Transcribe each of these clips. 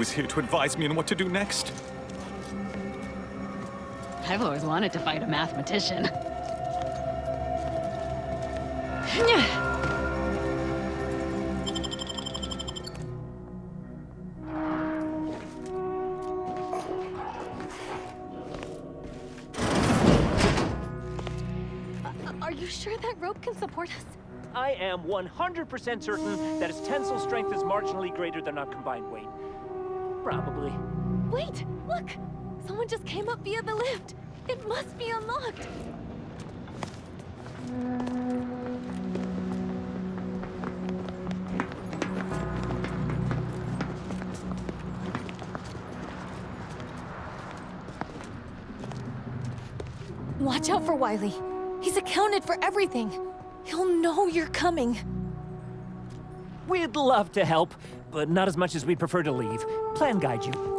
was here to advise me on what to do next. I've always wanted to fight a mathematician. Are you sure that rope can support us? I am 100% certain that its tensile strength is marginally greater than our combined weight. Probably. Wait, look! Someone just came up via the lift. It must be unlocked. Watch out for Wiley. He's accounted for everything. He'll know you're coming. We'd love to help, but not as much as we'd prefer to leave. Plan guide you.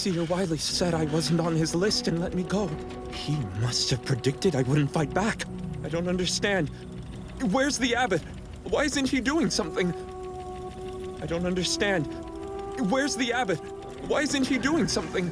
Seer Wiley said I wasn't on his list and let me go. He must have predicted I wouldn't fight back. I don't understand. Where's the abbot? Why isn't he doing something? I don't understand. Where's the abbot? Why isn't he doing something?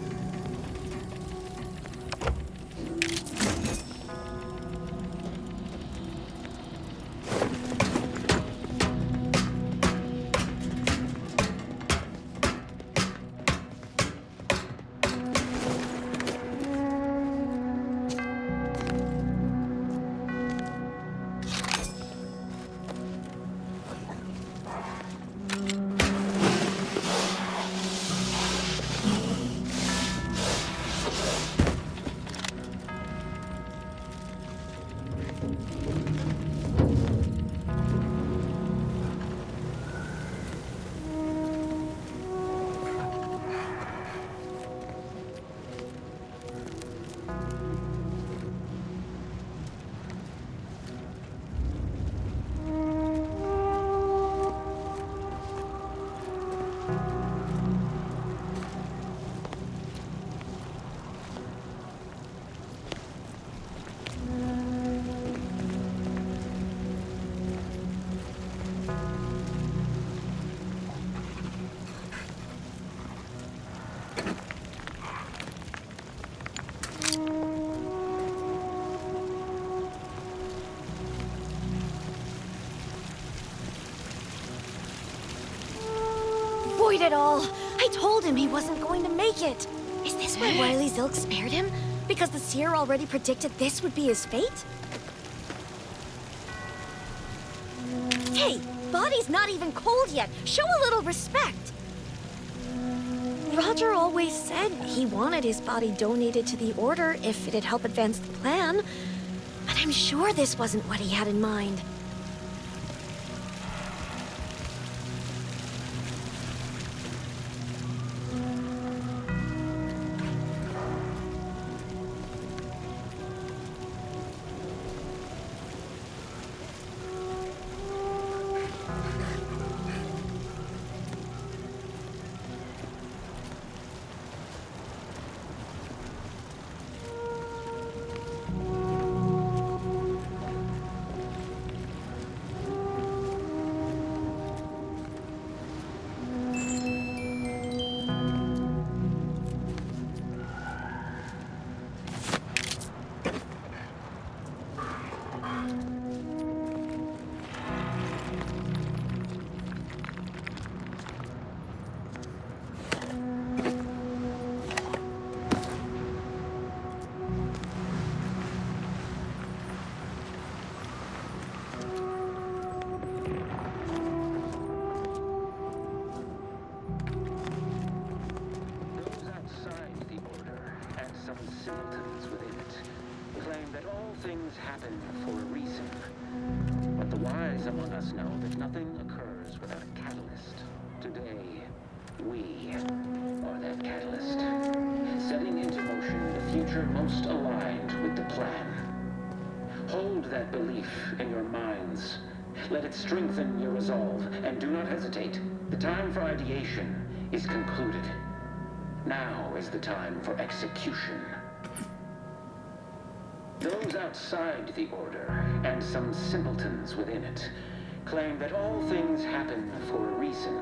Avoid it all! I told him he wasn't going to make it! Is this why Wiley's ilk spared him? Because the seer already predicted this would be his fate? Hey! Body's not even cold yet! Show a little respect! Roger always said he wanted his body donated to the Order if it'd help advance the plan. But I'm sure this wasn't what he had in mind. some simpletons within it claim that all things happen for a reason. But the wise among us know that nothing occurs without a catalyst. Today, we are that catalyst, setting into motion the future most aligned with the plan. Hold that belief in your minds. Let it strengthen your resolve, and do not hesitate. The time for ideation is concluded. Now is the time for execution. Those outside the order, and some simpletons within it, claim that all things happen for a reason.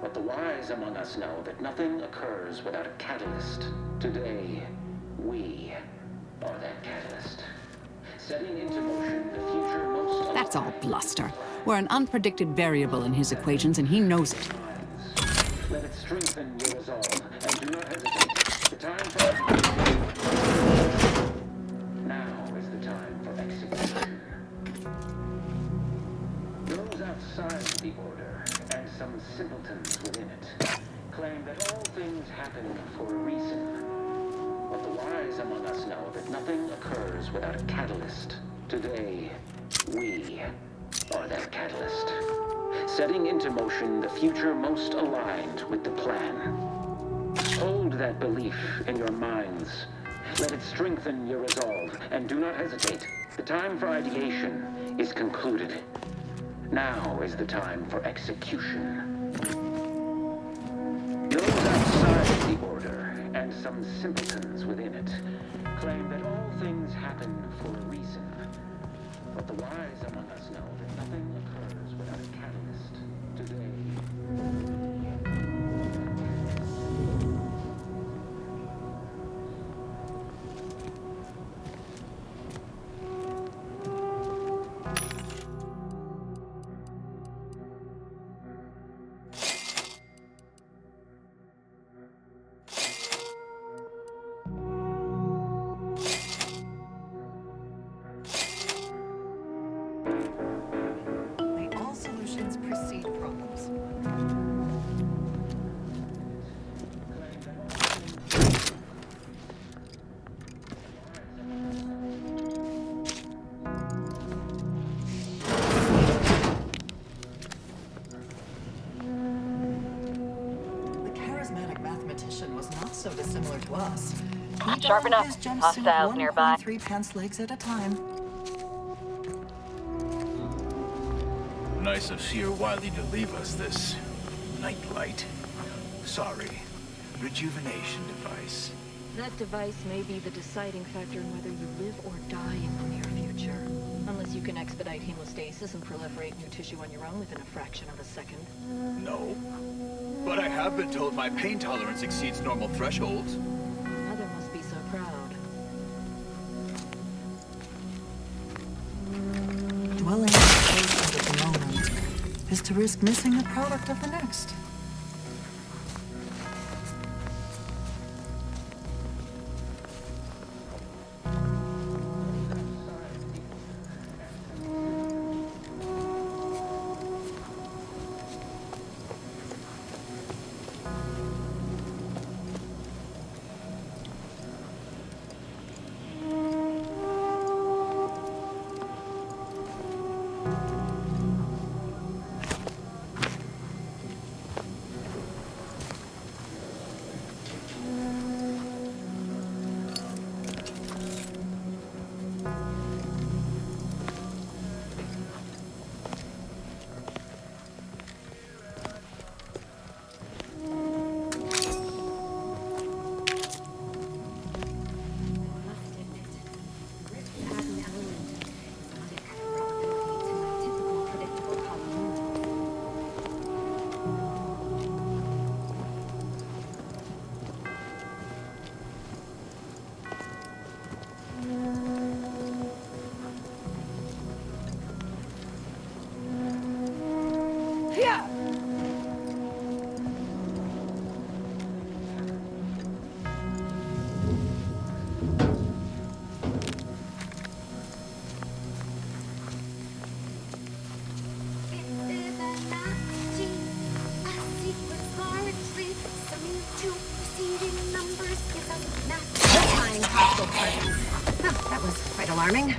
But the wise among us know that nothing occurs without a catalyst. Today, we are that catalyst. Setting into motion the future most... That's all bluster. We're an unpredicted variable in his equations, and he knows it. Let it strengthen your resolve, and do not hesitate. The time for... Now is the time for execution. Those outside the order, and some simpletons within it, claim that all things happen for a reason. But the wise among us know that nothing occurs without a catalyst. Today, we are that catalyst, setting into motion the future most aligned with the plan. Hold that belief in your minds. Let it strengthen your resolve, and do not hesitate. The time for ideation is concluded. Now is the time for execution. Those outside the order, and some simpletons within it, claim that all things happen for a reason. But the wise among us know that nothing occurs without a catalyst. Today... All solutions precede problems. The charismatic mathematician was not so dissimilar to us. He Sharp donned enough. his jumpsuit Hostiles nearby. 1.3 pants legs at a time. Nice of Sir Wiley to leave us this nightlight. Sorry. Rejuvenation device. That device may be the deciding factor in whether you live or die in the near future. Unless you can expedite hemostasis and proliferate new tissue on your own within a fraction of a second. No. But I have been told my pain tolerance exceeds normal thresholds. Mother must be so proud. Dwelling in the present of the moment is to risk missing the product of the next. Identifying hostile presence. Huh, that was quite alarming.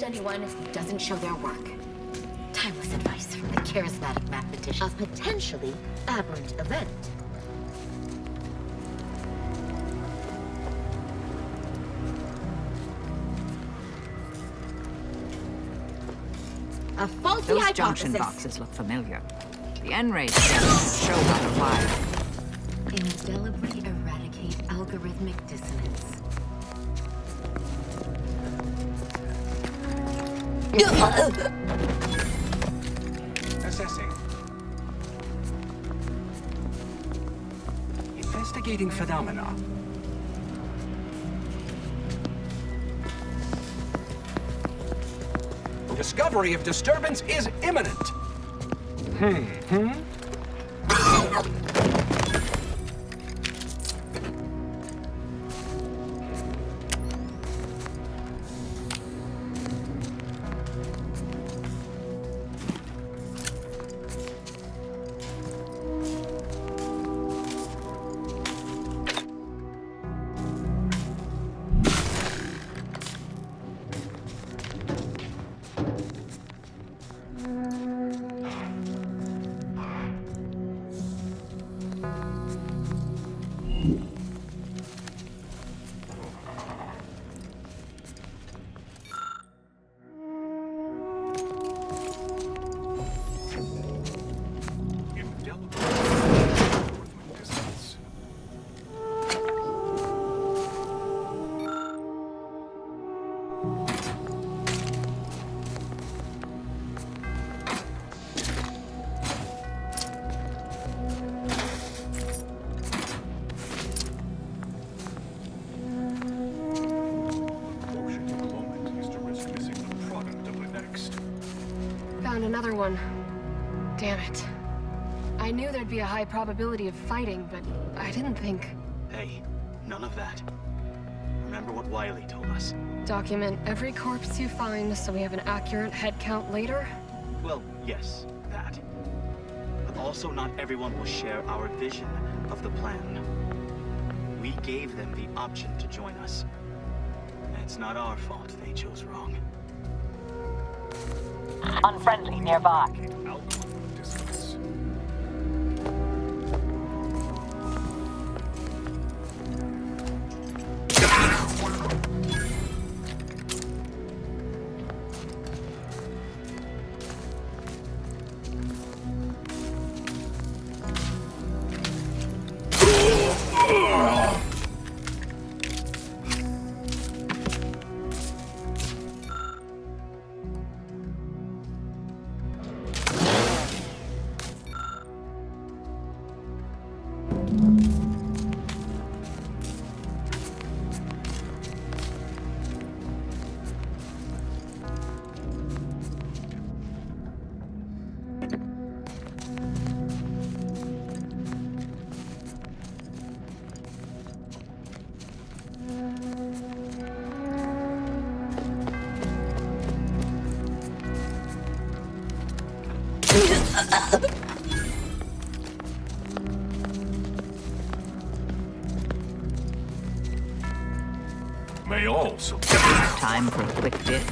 Anyone who doesn't show their work. Timeless advice from the charismatic mathematician. A potentially aberrant event. A faulty Those hypothesis. junction boxes look familiar. The N-ray cells show how to fire. Indelibly eradicate algorithmic dissonance. Assessing. Investigating phenomena. Discovery of disturbance is imminent. Another one. Damn it. I knew there'd be a high probability of fighting, but I didn't think... Hey, none of that. Remember what Wiley told us. Document every corpse you find so we have an accurate head count later? Well, yes, that. But also not everyone will share our vision of the plan. We gave them the option to join us. And it's not our fault they chose wrong. Unfriendly nearby. May also. Time for a quick dip.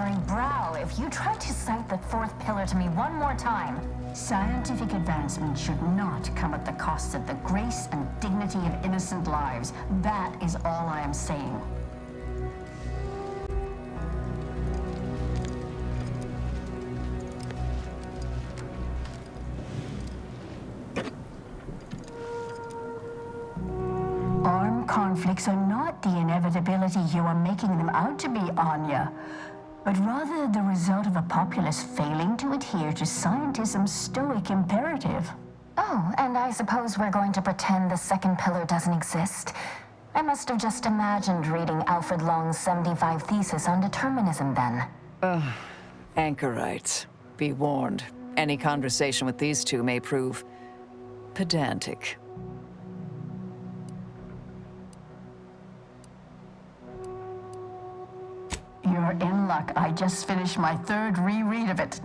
fiery brow if you try to cite the fourth pillar to me one more time. Scientific advancement should not come at the cost of the grace and dignity of innocent lives. That is all I am saying. Armed conflicts are not the inevitability you are making them out to be, Anya, but rather the result of a populace failing to adhere to scientism's stoic imperative. Oh, and I suppose we're going to pretend the second pillar doesn't exist. I must have just imagined reading Alfred Long's 75 thesis on determinism then. Anchorites. Be warned. Any conversation with these two may prove pedantic. You're in luck. I just finished my third reread of it.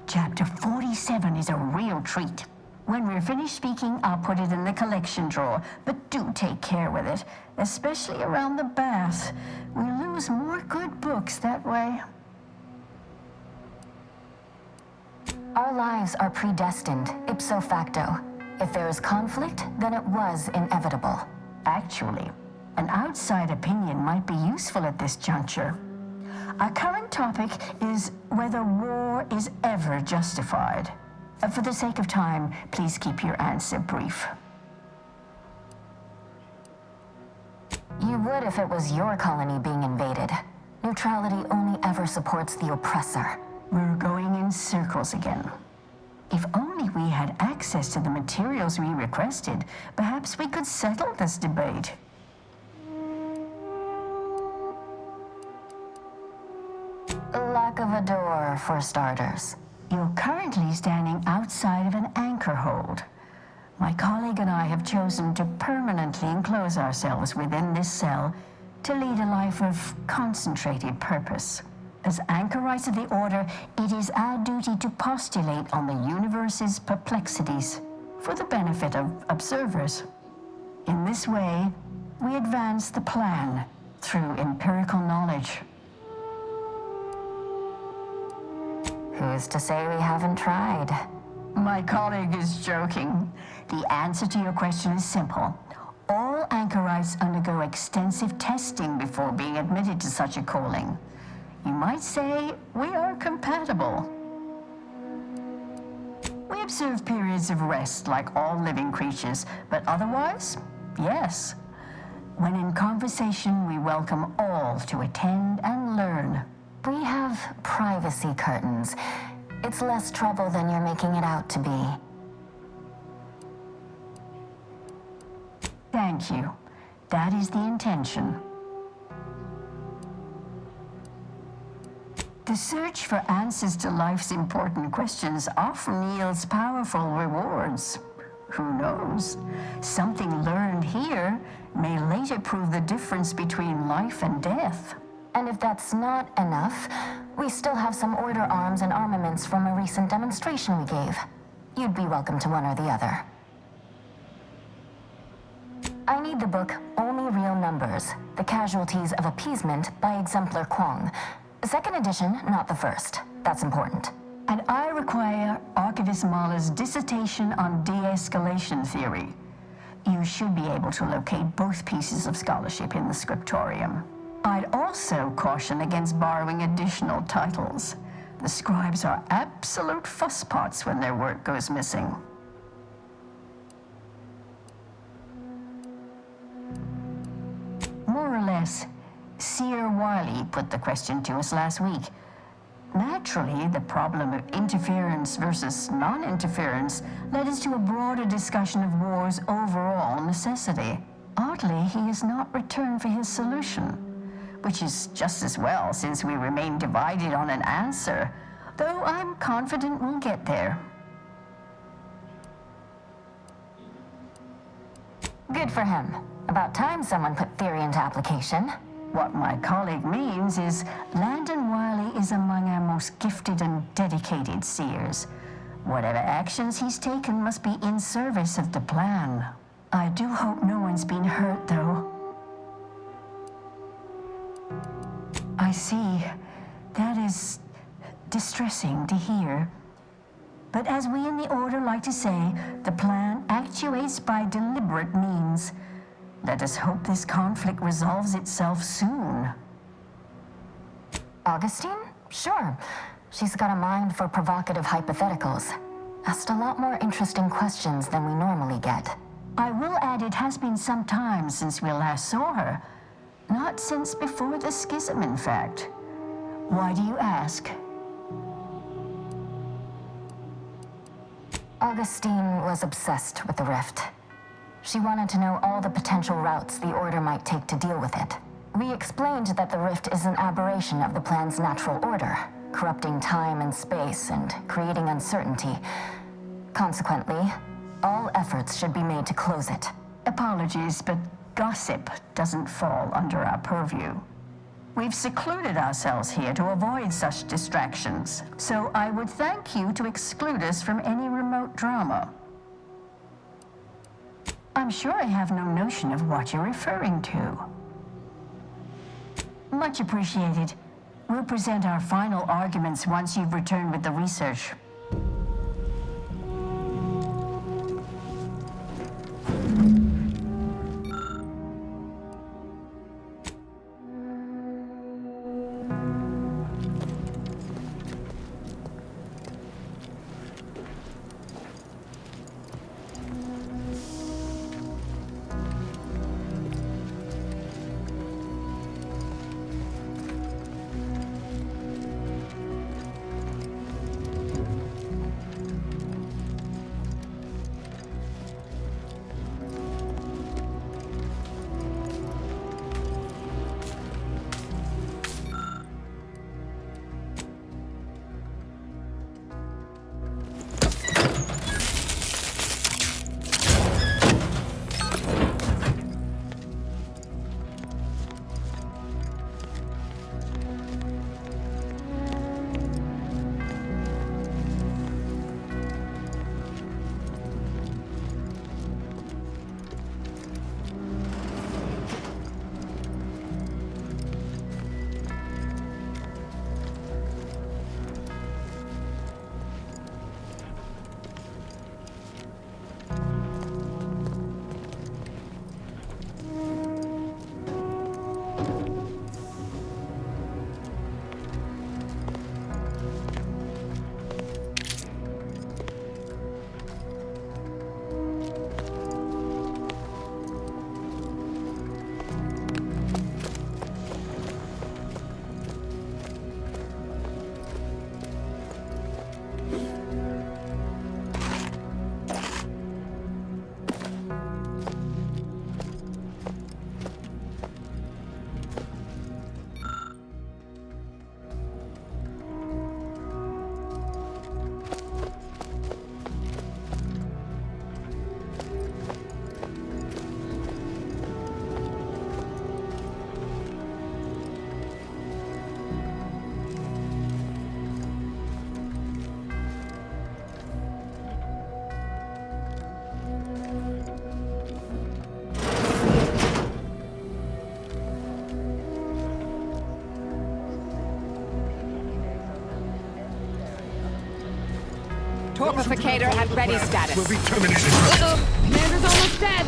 Chapter 47 is a real treat. When we're finished speaking, I'll put it in the collection drawer, but do take care with it, especially around the bath. We lose more good books that way. Our lives are predestined, ipso facto. If there is conflict, then it was inevitable. Actually, an outside opinion might be useful at this juncture. Our current topic is whether war is ever justified. For the sake of time, please keep your answer brief. You would if it was your colony being invaded. Neutrality only ever supports the oppressor. We're going in circles again. If only we had access to the materials we requested, perhaps we could settle this debate. Lack of a door, for starters. You're currently standing outside of an anchor hold. My colleague and I have chosen to permanently enclose ourselves within this cell to lead a life of concentrated purpose. As anchorites of the Order, it is our duty to postulate on the universe's perplexities for the benefit of observers. In this way, we advance the plan through empirical knowledge. Who's to say we haven't tried? My colleague is joking. The answer to your question is simple. All anchorites undergo extensive testing before being admitted to such a calling. You might say we are compatible. We observe periods of rest like all living creatures, but otherwise, yes. When in conversation, we welcome all to attend and learn. We have privacy curtains. It's less trouble than you're making it out to be. Thank you. That is the intention. The search for answers to life's important questions often yields powerful rewards. Who knows? Something learned here may later prove the difference between life and death. And if that's not enough, we still have some order arms and armaments from a recent demonstration we gave. You'd be welcome to one or the other. I need the book Only Real Numbers, The Casualties of Appeasement by Exemplar Kwong. Second edition, not the first. That's important. And I require Archivist Mahler's dissertation on de-escalation theory. You should be able to locate both pieces of scholarship in the scriptorium. I'd also caution against borrowing additional titles. The scribes are absolute fusspots when their work goes missing. More or less, Seer Wiley put the question to us last week. Naturally, the problem of interference versus non-interference led us to a broader discussion of war's overall necessity. Oddly, he has not returned for his solution, which is just as well since we remain divided on an answer, though I'm confident we'll get there. Good for him. About time someone put theory into application. What my colleague means is Landon Wiley is among our most gifted and dedicated seers. Whatever actions he's taken must be in service of the plan. I do hope no one's been hurt, though. I see. That is distressing to hear. But as we in the Order like to say, the plan actuates by deliberate means. Let us hope this conflict resolves itself soon. Augustine? Sure. She's got a mind for provocative hypotheticals. Asked a lot more interesting questions than we normally get. I will add it has been some time since we last saw her. Not since before the schism, in fact. Why do you ask? Augustine was obsessed with the rift. She wanted to know all the potential routes the Order might take to deal with it. We explained that the rift is an aberration of the plan's natural order, corrupting time and space and creating uncertainty. Consequently, all efforts should be made to close it. Apologies, but gossip doesn't fall under our purview. We've secluded ourselves here to avoid such distractions, so I would thank you to exclude us from any remote drama. I'm sure I have no notion of what you're referring to. Much appreciated. We'll present our final arguments once you've returned with the research. Torpificator at ready status. Will be terminated. Uh-oh! Commander's almost dead!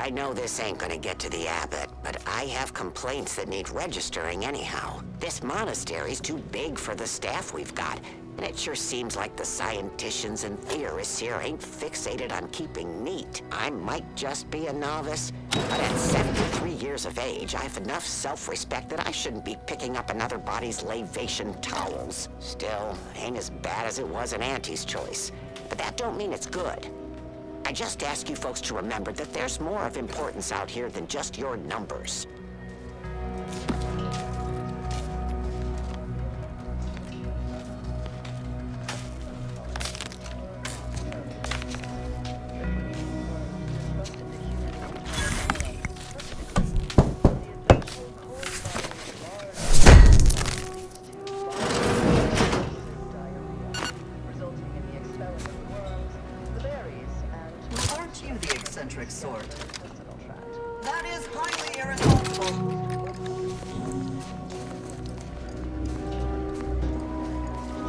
I know this ain't gonna get to the abbot, but I have complaints that need registering anyhow. This monastery's too big for the staff we've got, and it sure seems like the scienticians and theorists here ain't fixated on keeping neat. I might just be a novice, but at 73 years of age, I have enough self-respect that I shouldn't be picking up another body's lavation towels. Still, ain't as bad as it was in Auntie's choice, but that don't mean it's good. I just ask you folks to remember that there's more of importance out here than just your numbers. Sort. That is highly irresponsible.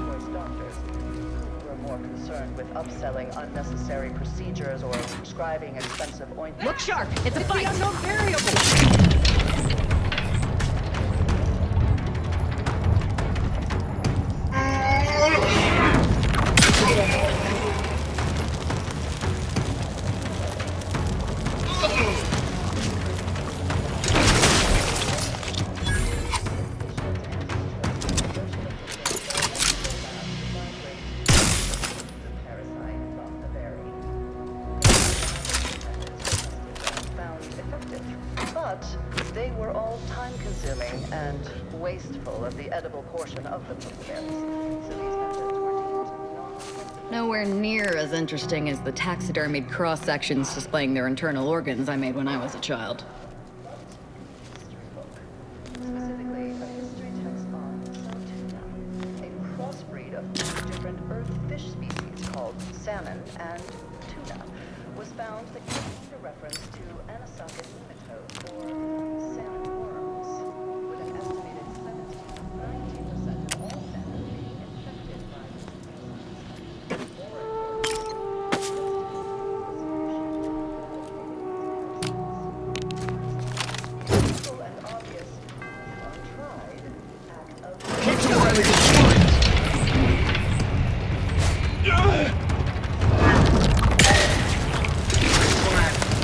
Choice doctors who are more concerned with upselling unnecessary procedures or prescribing expensive ointments. Look sharp! It's a fight! The unknown variable! Nowhere near as interesting as the taxidermied cross-sections displaying their internal organs I made when I was a child. Specifically, a history text on tuna, a crossbreed of two different earth fish species called salmon and tuna, was found that contained a reference to anisakis nematodes, or salmon worms, with an estimated 70 to 90% of all salmon being infected by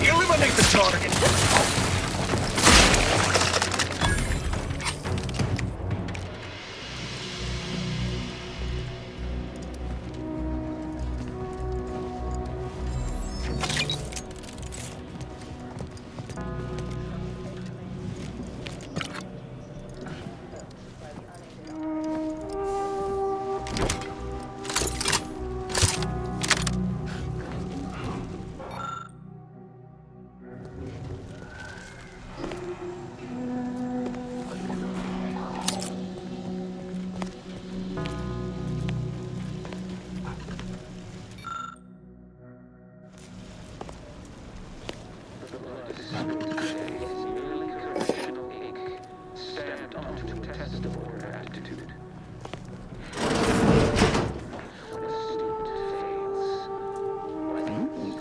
Eliminate the target!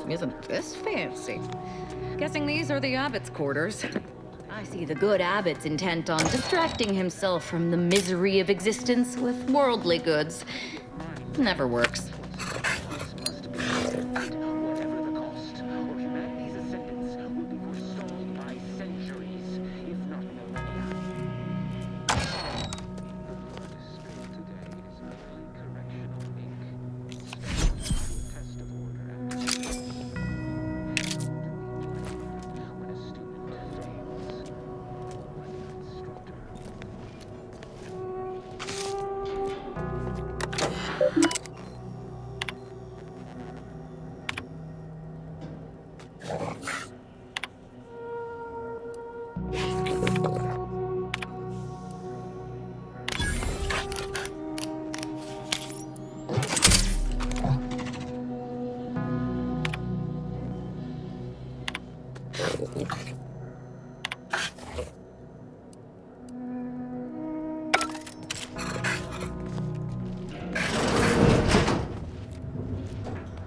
Isn't this fancy? Guessing these are the abbot's quarters. I see the good abbot's intent on distracting himself from the misery of existence with worldly goods. Never works.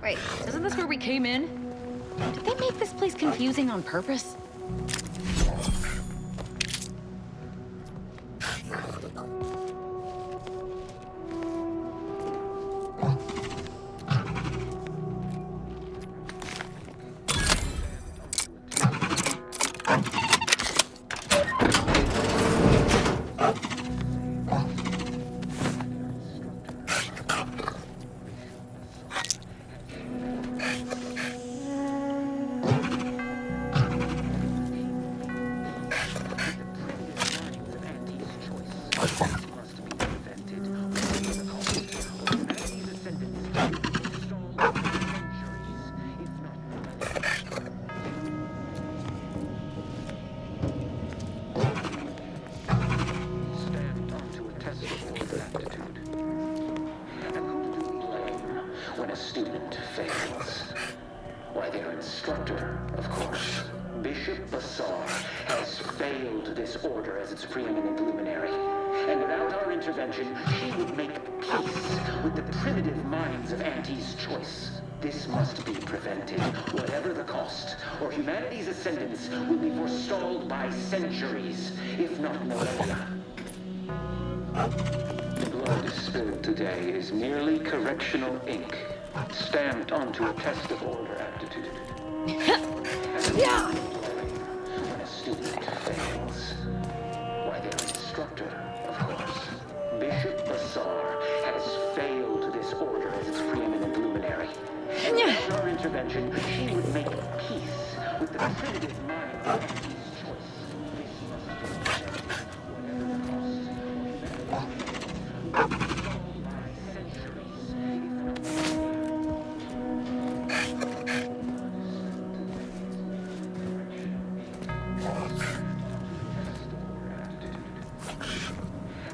Wait, isn't this where we came in? Did they make this place confusing on purpose? When a student fails, why, their instructor, of course. Bishop Bassar has failed this order as its preeminent luminary. And without our intervention, she would make peace with the primitive minds of Auntie's choice. This must be prevented, whatever the cost, or humanity's ascendance will be forestalled by centuries, if not millennia. The blood spilled today is merely correctional ink, stamped onto a test of order aptitude. When a student fails, why, their instructor, of course. Bishop Bassar has failed this order as its preeminent luminary. Without our intervention, she would make peace with the primitive mind of Auntie's choice. This must be prevented, whatever the cost.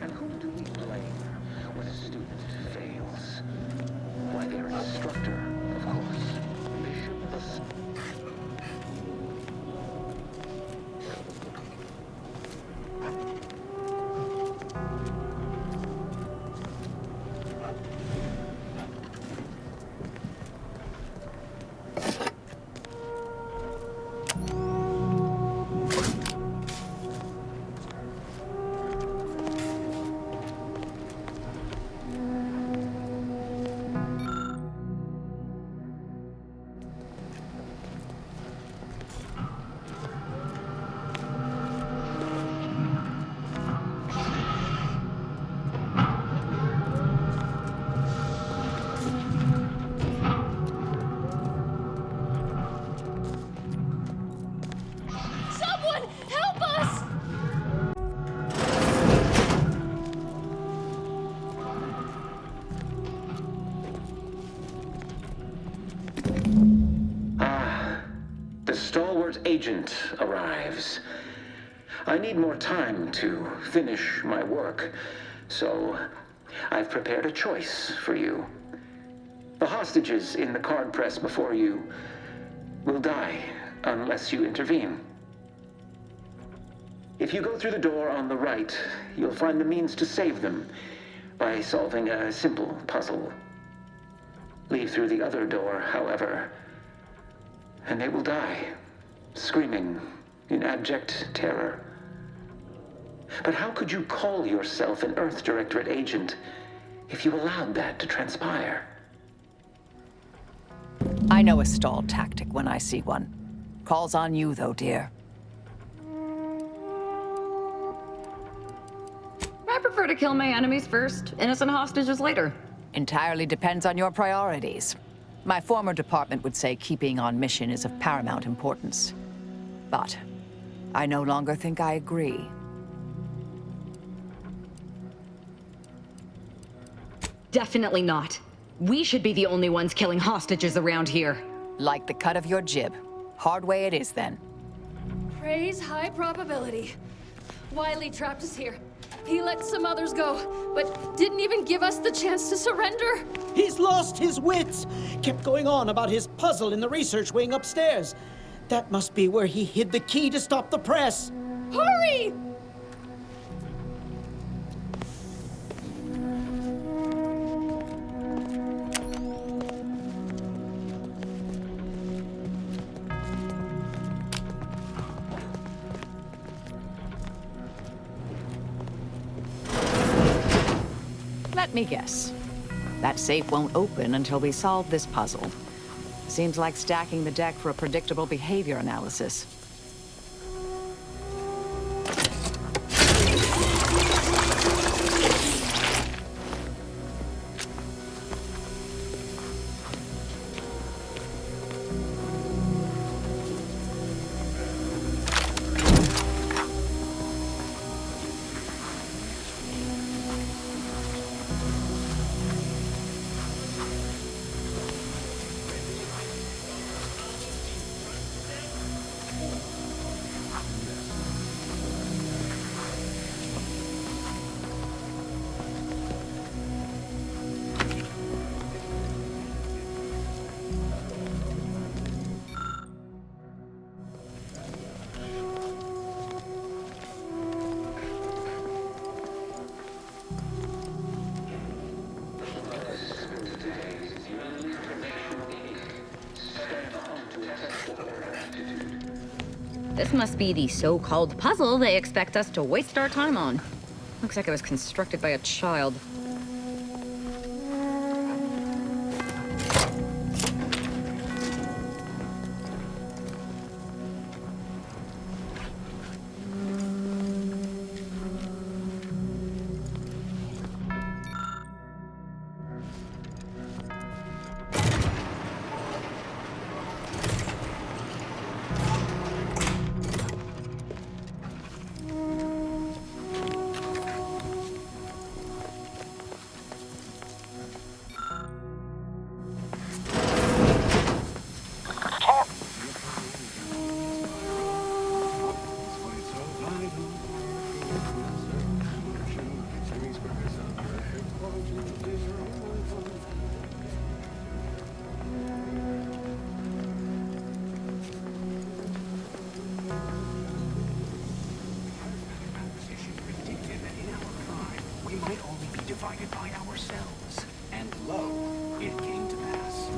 And whom do we blame when a student fails? Why, their instructor, of course. Bishop Bassar. Someone help us! The stalwart agent arrives. I need more time to finish my work, so I've prepared a choice for you. The hostages in the card press before you will die unless you intervene. If you go through the door on the right, you'll find the means to save them by solving a simple puzzle. Leave through the other door, however, and they will die, screaming in abject terror. But how could you call yourself an Earth Directorate agent if you allowed that to transpire? I know a stall tactic when I see one. Calls on you, though, dear. I prefer to kill my enemies first, innocent hostages later. Entirely depends on your priorities. My former department would say keeping on mission is of paramount importance. But I no longer think I agree. Definitely not. We should be the only ones killing hostages around here. Like the cut of your jib. Hard way it is, then. Praise high probability. Wiley trapped us here. He let some others go, but didn't even give us the chance to surrender. He's lost his wits. Kept going on about his puzzle in the research wing upstairs. That must be where he hid the key to stop the press. Hurry! Let me guess. That safe won't open until we solve this puzzle. Seems like stacking the deck for a predictable behavior analysis. This must be the so-called puzzle they expect us to waste our time on. Looks like it was constructed by a child. Divided by ourselves, and lo, it came to pass.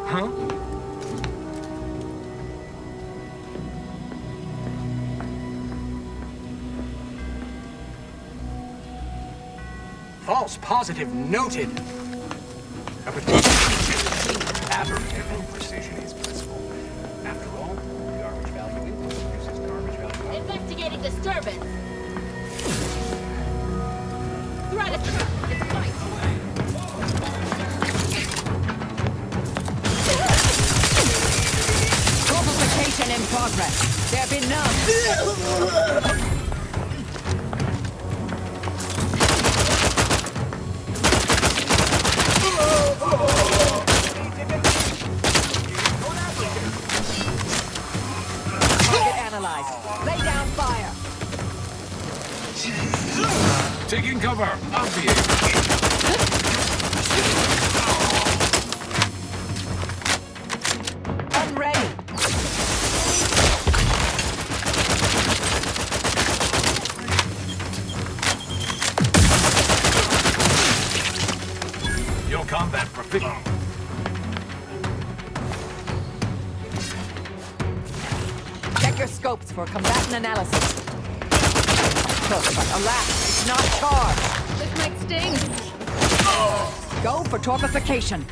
Huh? False positive noted. Aberrative and precision is blissful. After all, garbage value input produces garbage value. Investigating disturbance. Threat of it's fight. Corporation in progress. There be none. Taking cover. Obvious. I'm ready. Your combat proficient. Check your scopes for combatant analysis. But alas, it's not charged. This might sting. Go for torpification.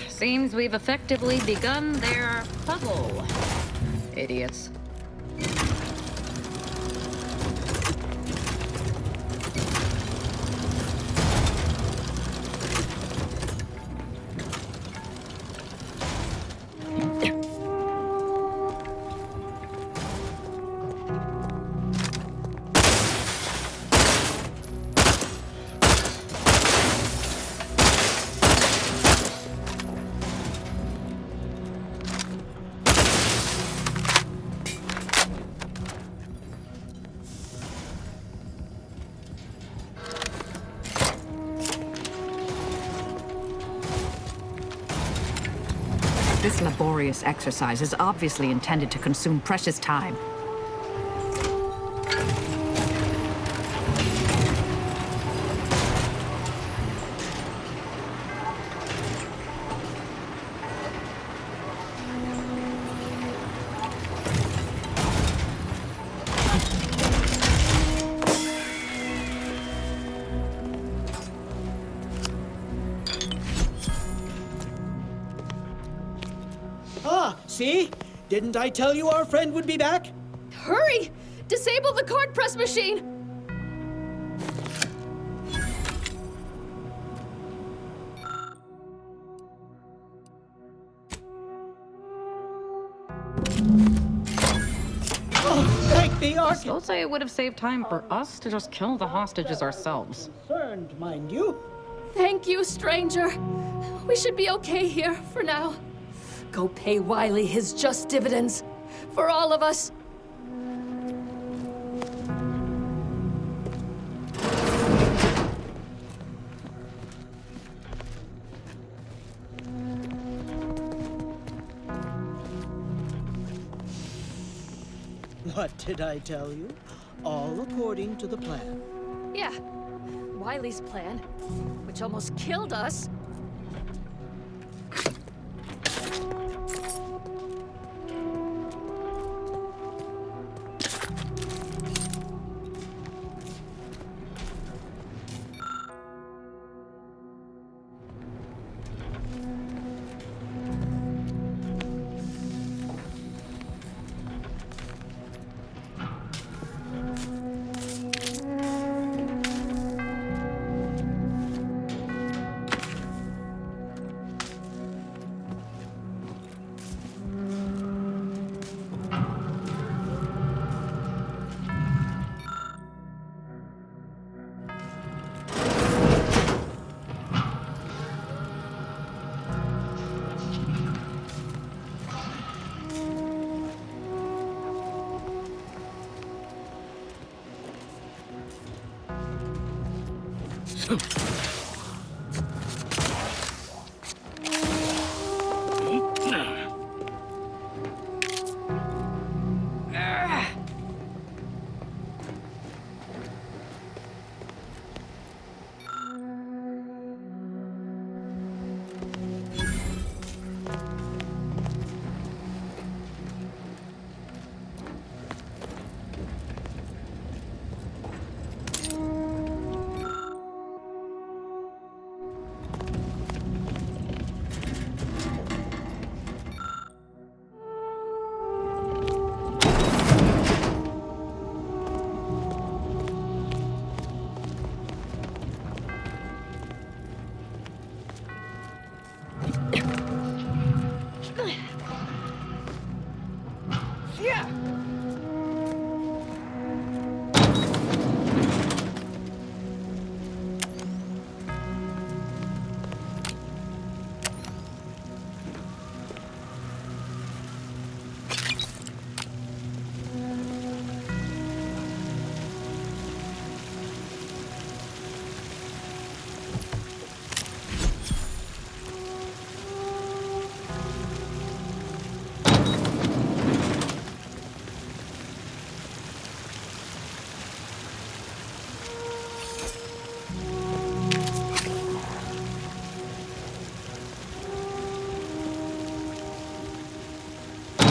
Seems we've effectively begun their puzzle. Idiots. This laborious exercise is obviously intended to consume precious time. See? Didn't I tell you our friend would be back? Hurry! Disable the card press machine! Oh, thank the Ark! Still say it would have saved time for us to just kill the hostages ourselves. Concerned, mind you. Thank you, stranger. We should be okay here for now. Go pay Wiley his just dividends. For all of us. What did I tell you? All according to the plan. Yeah. Wiley's plan, which almost killed us.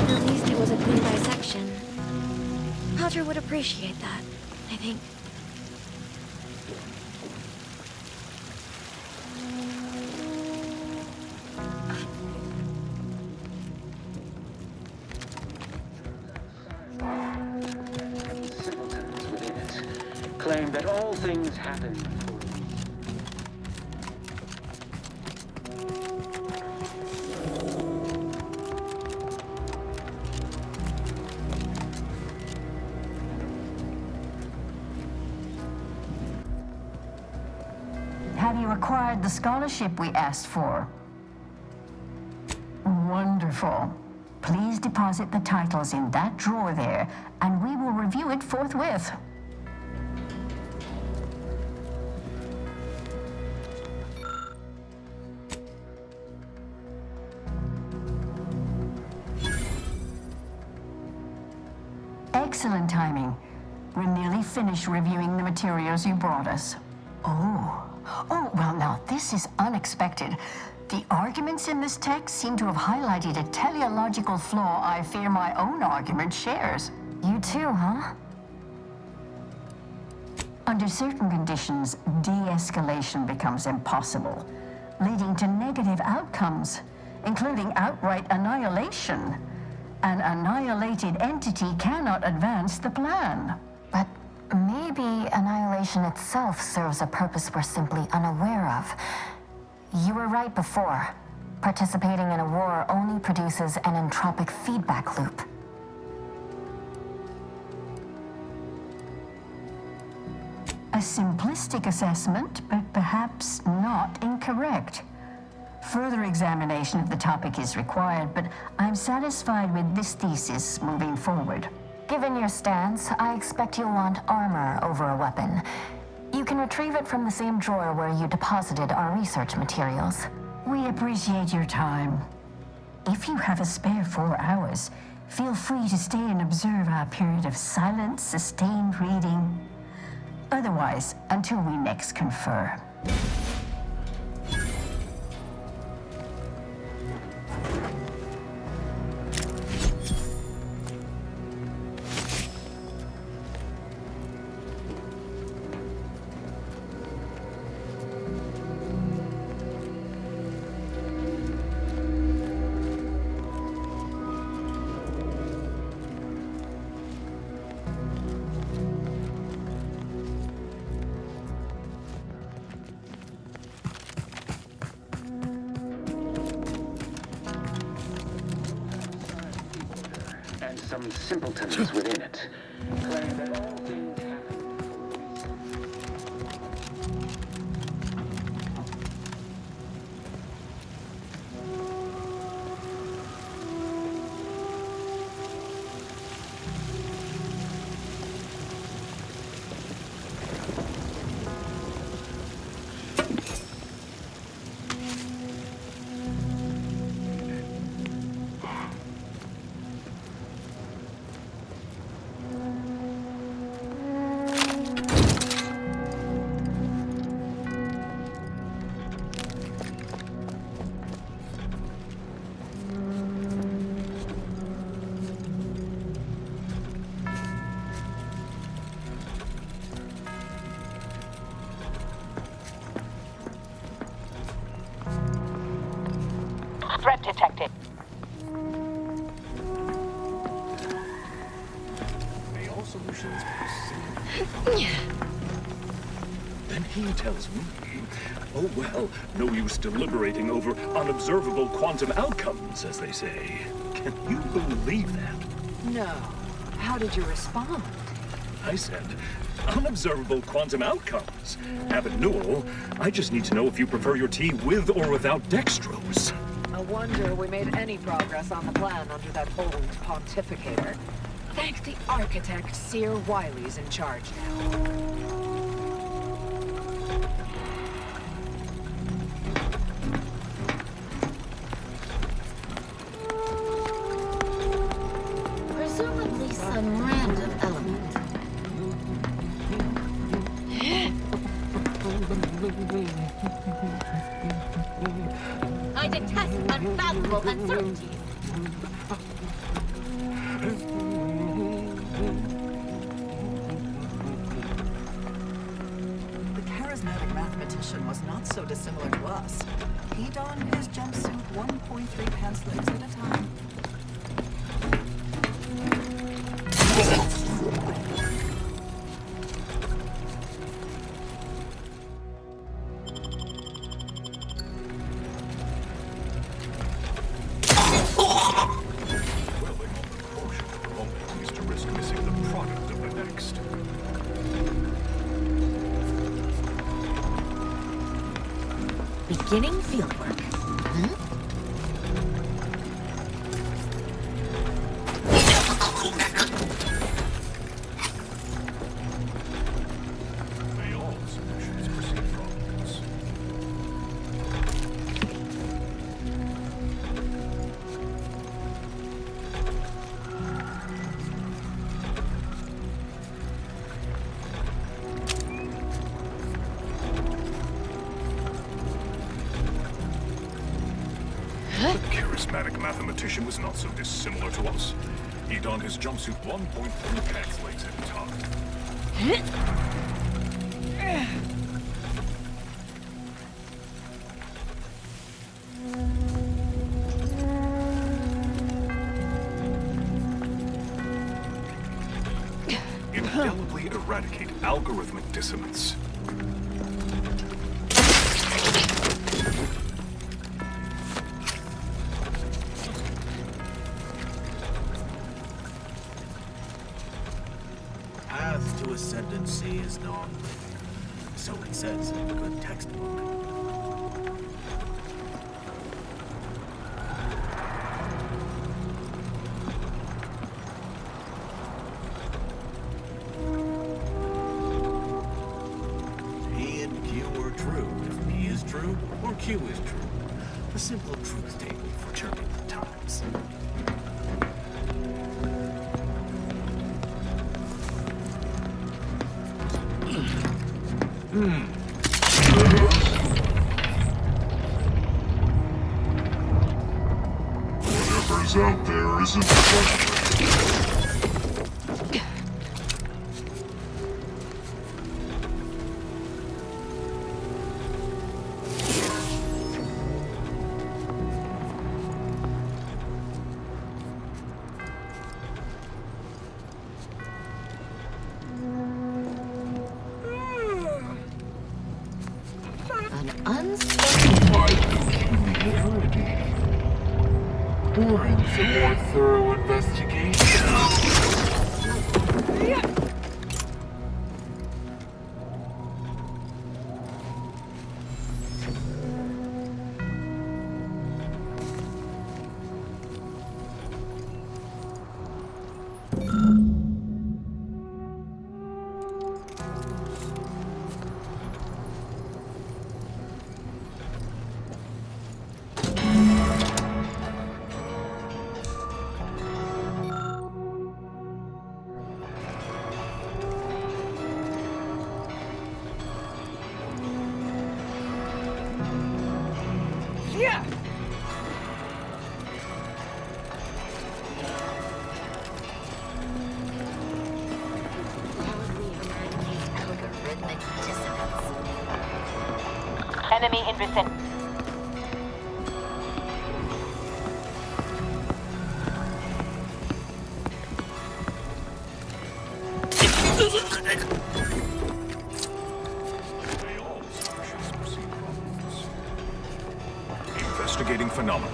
At least it was a clean dissection. Roger would appreciate that, I think. Simpletons within it claim that all things happen for a reason. Have you acquired the scholarship we asked for? Wonderful. Please deposit the titles in that drawer there, and we will review it forthwith. Excellent timing. We're nearly finished reviewing the materials you brought us. Oh, well now, this is unexpected. The arguments in this text seem to have highlighted a teleological flaw I fear my own argument shares. You too, huh? Under certain conditions, de-escalation becomes impossible, leading to negative outcomes, including outright annihilation. An annihilated entity cannot advance the plan. But maybe annihilation itself serves a purpose we're simply unaware of. You were right before. Participating in a war only produces an entropic feedback loop. A simplistic assessment, but perhaps not incorrect. Further examination of the topic is required, but I'm satisfied with this thesis moving forward. Given your stance, I expect you'll want armor over a weapon. You can retrieve it from the same drawer where you deposited our research materials. We appreciate your time. If you have a spare 4 hours, feel free to stay and observe our period of silent, sustained reading. Otherwise, until we next confer. Some simpletons within it claim that all things happen for a reason. Threat detected. May all solutions proceed? Then he tells me, oh well, no use deliberating over unobservable quantum outcomes, as they say. Can you believe that? No. How did you respond? I said, unobservable quantum outcomes. Abbot Newell, I just need to know if you prefer your tea with or without dextrose. No wonder we made any progress on the plan under that old pontificator. Thank the architect, Seer Wiley's in charge now. Presumably some random element. I detest unfathomable uncertainties. so dissimilar to us. He donned his jumpsuit 1.3 pants legs at a time. Beginning fieldwork. May all submissions proceed from this. The charismatic mathematician was not so dissimilar to us. He donned his jumpsuit 1.3 pants legs at a time. Indelibly eradicate algorithmic dissonance. Path to ascendancy is known. So it says in a good textbook. P and Q are true if P is true or Q is true. A simple truth table for turbulent times. Whatever's out there isn't friendly. An unspecified peculiarity. Warrants a more thorough investigation. Yeah! Enemy in vicinity. Investigating phenomena.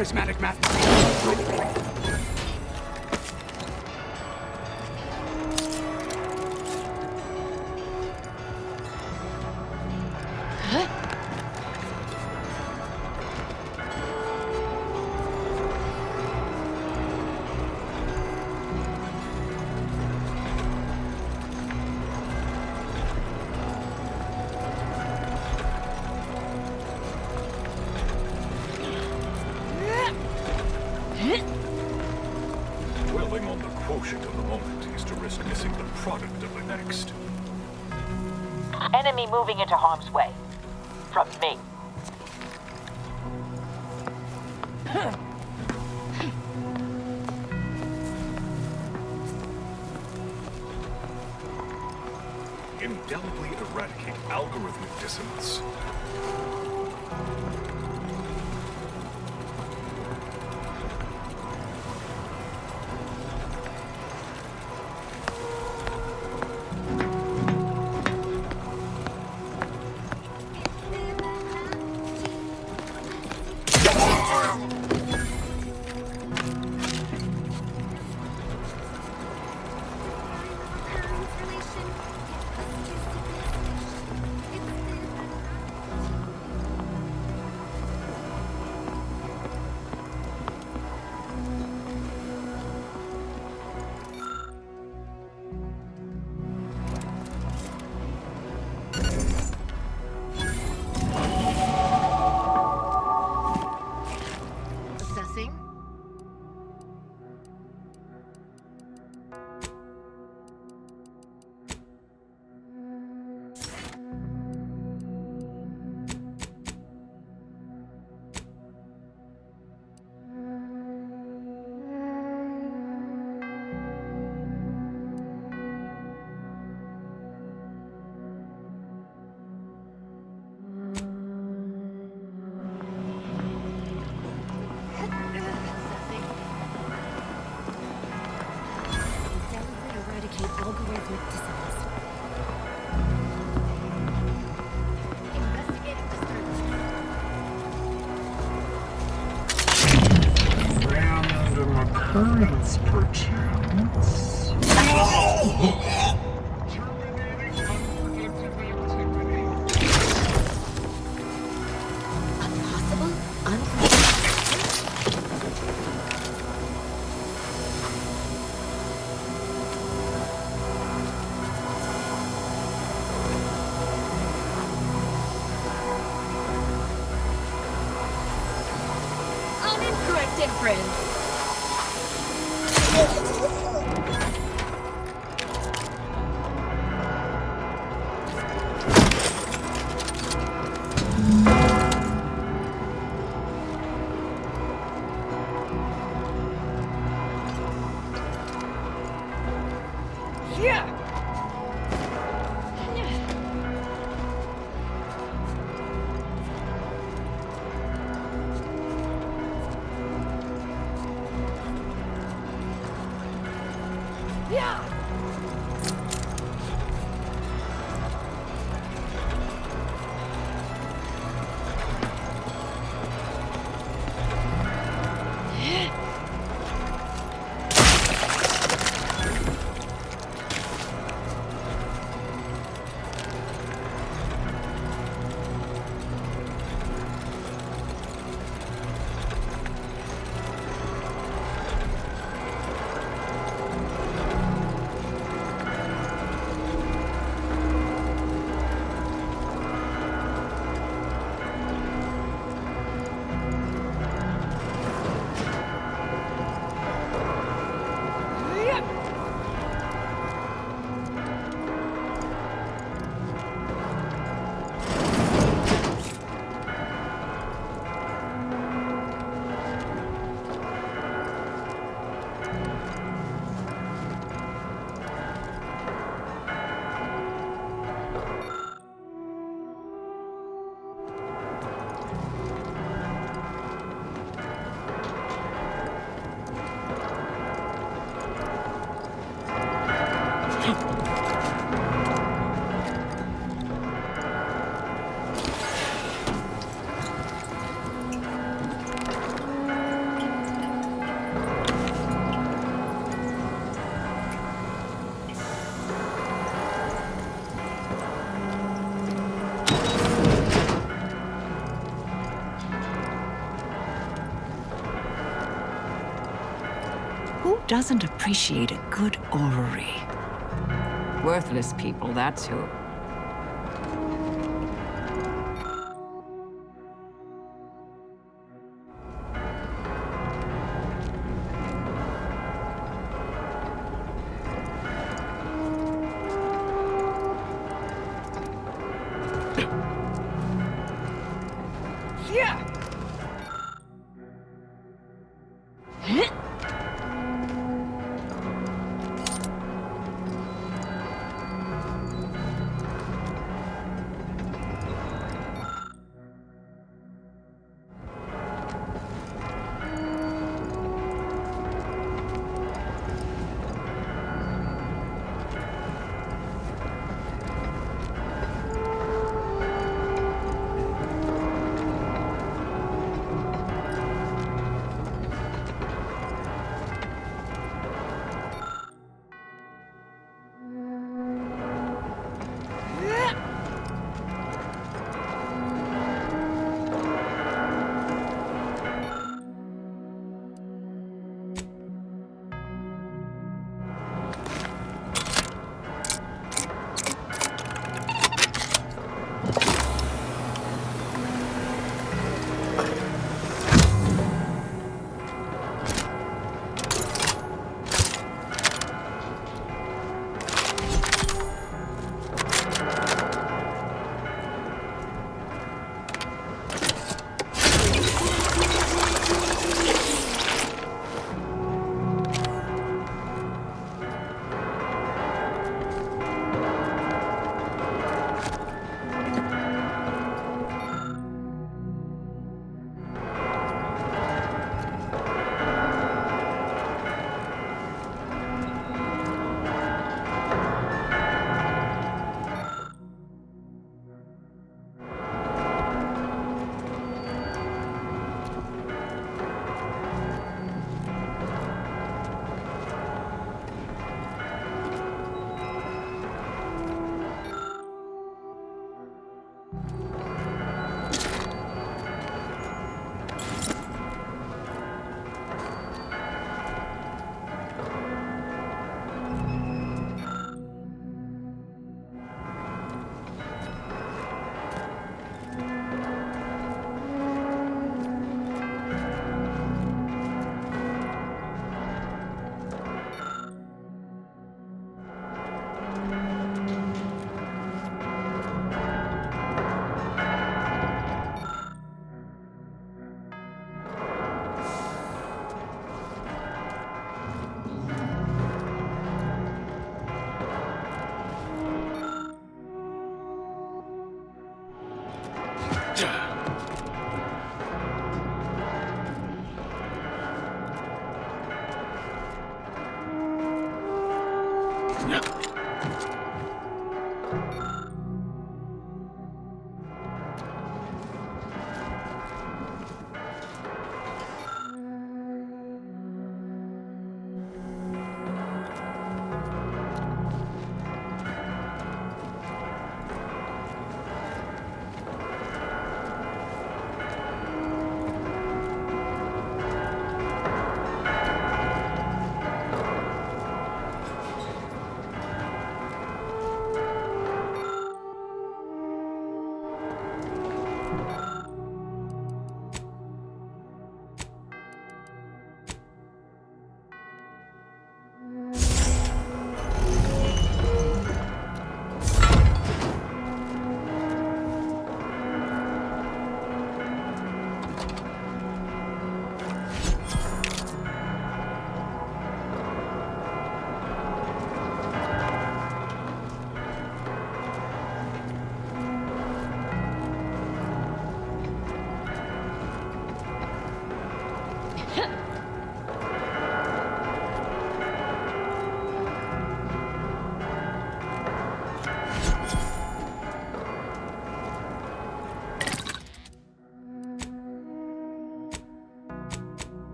charismatic mathematician. Dwelling on the quotient of the moment is to risk missing the product of the next. Enemy moving into harm's way. From me. Indelibly eradicate algorithmic dissonance. Occurrence, perchance. Unincorrected friends. doesn't appreciate a good orrery? Worthless people, that's who.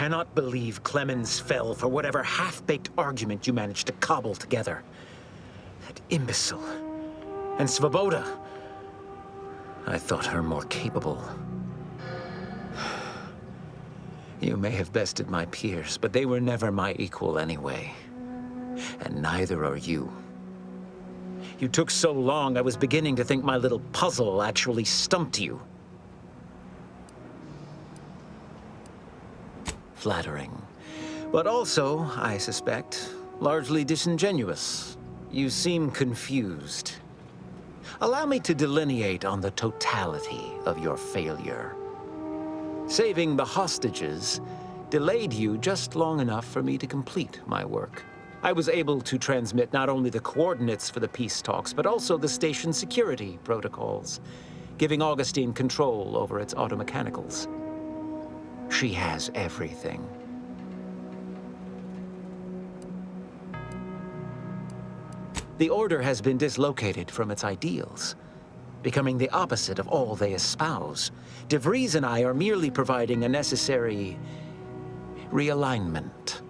cannot believe Clemens fell for whatever half-baked argument you managed to cobble together. That imbecile. And Svoboda. I thought her more capable. You may have bested my peers, but they were never my equal anyway. And neither are you. You took so long, I was beginning to think my little puzzle actually stumped you. Flattering. But also, I suspect, largely disingenuous. You seem confused. Allow me to delineate on the totality of your failure. Saving the hostages delayed you just long enough for me to complete my work. I was able to transmit not only the coordinates for the peace talks, but also the station security protocols, giving Augustine control over its automechanicals. She has everything. The Order has been dislocated from its ideals, becoming the opposite of all they espouse. De Vries and I are merely providing a necessary realignment.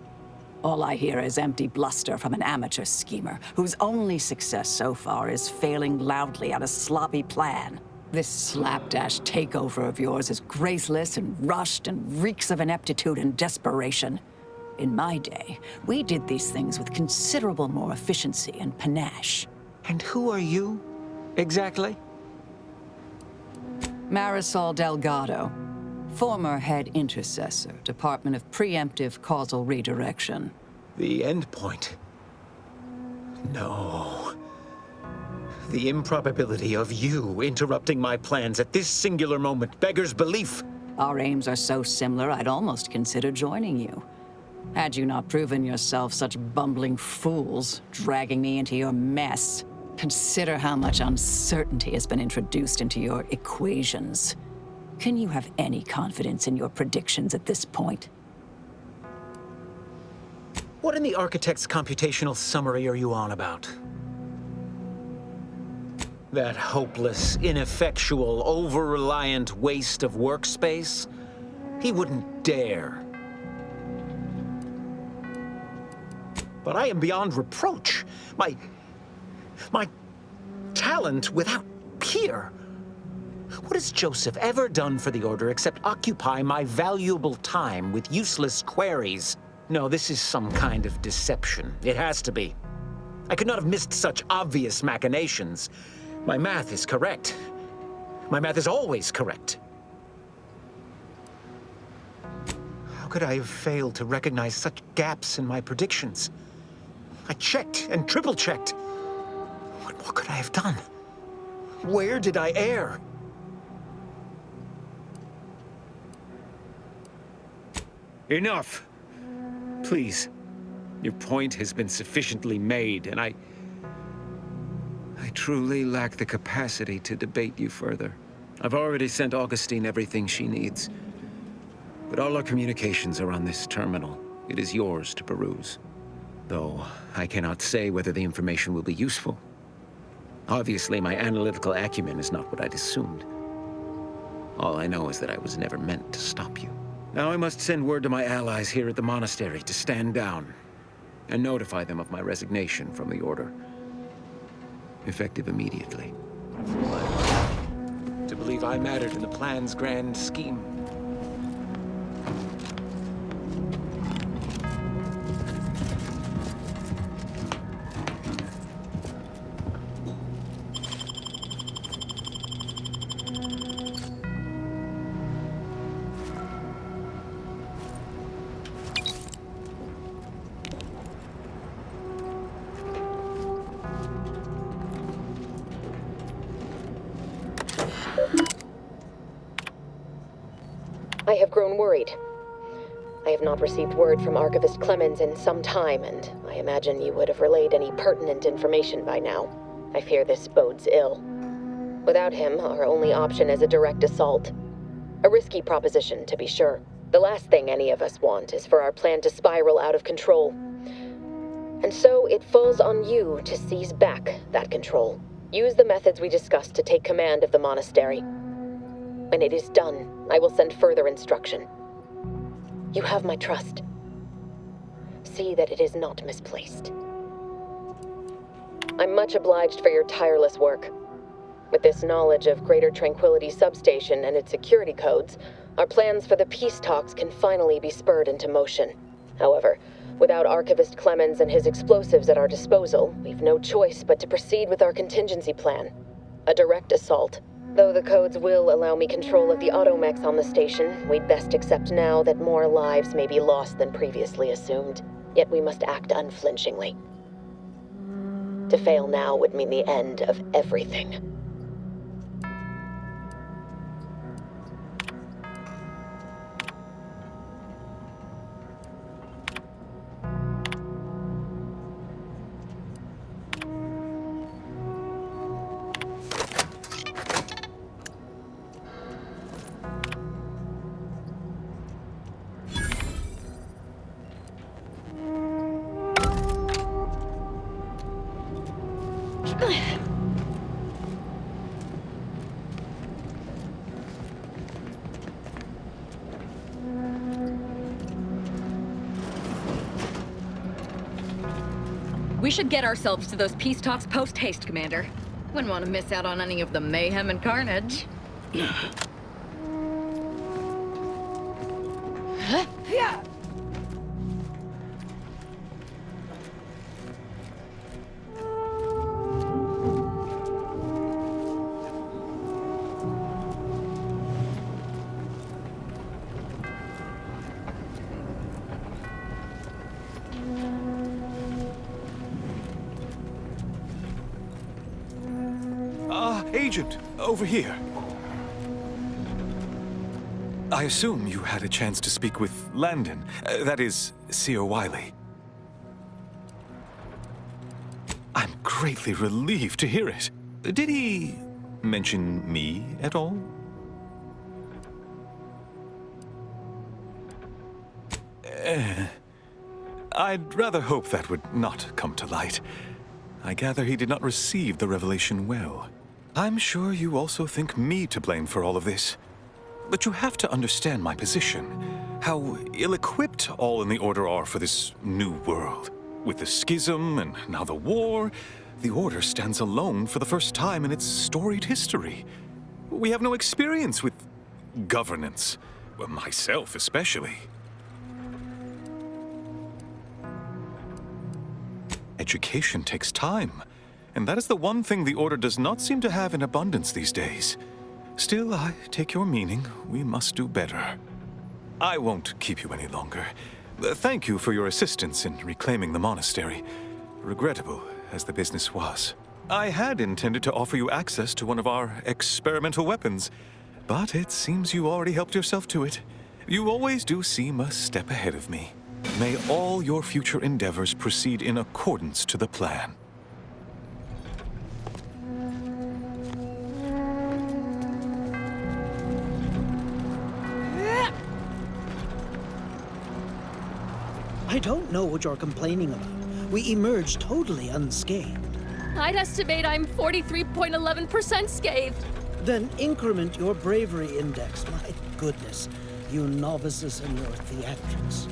All I hear is empty bluster from an amateur schemer whose only success so far is failing loudly at a sloppy plan. This slapdash takeover of yours is graceless and rushed and reeks of ineptitude and desperation. In my day, we did these things with considerable more efficiency and panache. And who are you, exactly? Marisol Delgado, former head intercessor, Department of Preemptive Causal Redirection. The endpoint. No. The improbability of you interrupting my plans at this singular moment beggars belief. Our aims are so similar, I'd almost consider joining you. Had you not proven yourself such bumbling fools, dragging me into your mess. Consider how much uncertainty has been introduced into your equations. Can you have any confidence in your predictions at this point? What in the architect's computational summary are you on about? That hopeless, ineffectual, over-reliant waste of workspace? He wouldn't dare. But I am beyond reproach. My talent without peer. What has Joseph ever done for the Order except occupy my valuable time with useless queries? No, this is some kind of deception. It has to be. I could not have missed such obvious machinations. My math is correct. My math is always correct. How could I have failed to recognize such gaps in my predictions? I checked and triple-checked. What more could I have done? Where did I err? Enough! Please. Your point has been sufficiently made, and I truly lack the capacity to debate you further. I've already sent Augustine everything she needs. But all our communications are on this terminal. It is yours to peruse. Though I cannot say whether the information will be useful. Obviously, my analytical acumen is not what I'd assumed. All I know is that I was never meant to stop you. Now I must send word to my allies here at the monastery to stand down and notify them of my resignation from the Order. Effective immediately. To believe I mattered in the plan's grand scheme. I have grown worried. I have not received word from Archivist Clemens in some time, and I imagine you would have relayed any pertinent information by now. I fear this bodes ill. Without him, our only option is a direct assault. A risky proposition, to be sure. The last thing any of us want is for our plan to spiral out of control. And so it falls on you to seize back that control. Use the methods we discussed to take command of the monastery. When it is done, I will send further instruction. You have my trust. See that it is not misplaced. I'm much obliged for your tireless work. With this knowledge of Greater Tranquility Substation and its security codes, our plans for the peace talks can finally be spurred into motion. However, without Archivist Clemens and his explosives at our disposal, we've no choice but to proceed with our contingency plan. A direct assault. Though the codes will allow me control of the automechs on the station, we'd best accept now that more lives may be lost than previously assumed. Yet we must act unflinchingly. To fail now would mean the end of everything. We should get ourselves to those peace talks post-haste, Commander. Wouldn't want to miss out on any of the mayhem and carnage. Agent, over here. I assume you had a chance to speak with Landon, that is, Seer Wiley. I'm greatly relieved to hear it. Did he mention me at all? I'd rather hope that would not come to light. I gather he did not receive the revelation well. I'm sure you also think me to blame for all of this. But you have to understand my position. How ill-equipped all in the Order are for this new world. With the schism and now the war, the Order stands alone for the first time in its storied history. We have no experience with governance. Well, myself especially. Education takes time. And that is the one thing the Order does not seem to have in abundance these days. Still, I take your meaning. We must do better. I won't keep you any longer. Thank you for your assistance in reclaiming the monastery. Regrettable as the business was. I had intended to offer you access to one of our experimental weapons, but it seems you already helped yourself to it. You always do seem a step ahead of me. May all your future endeavors proceed in accordance to the plan. I don't know what you're complaining about. We emerged totally unscathed. I'd estimate I'm 43.11% scathed. Then increment your bravery index. My goodness, you novices and your theatrics.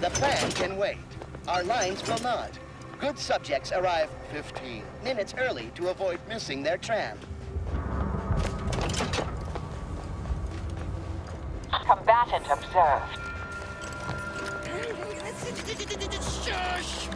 The plan can wait. Our lines will not. Good subjects arrive 15 minutes early to avoid missing their tram. Combatant observed. Shush!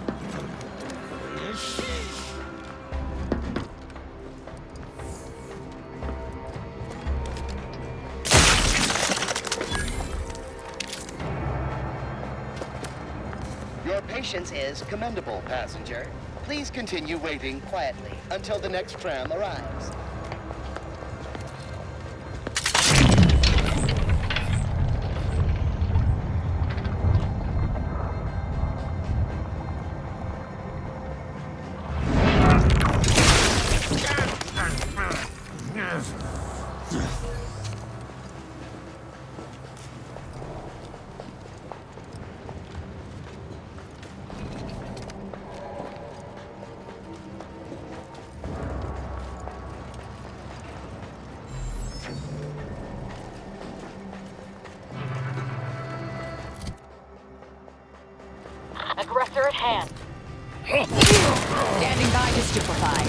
Your patience is commendable, passenger. Please continue waiting quietly until the next tram arrives. Aggressor at hand. Standing by to stupefy.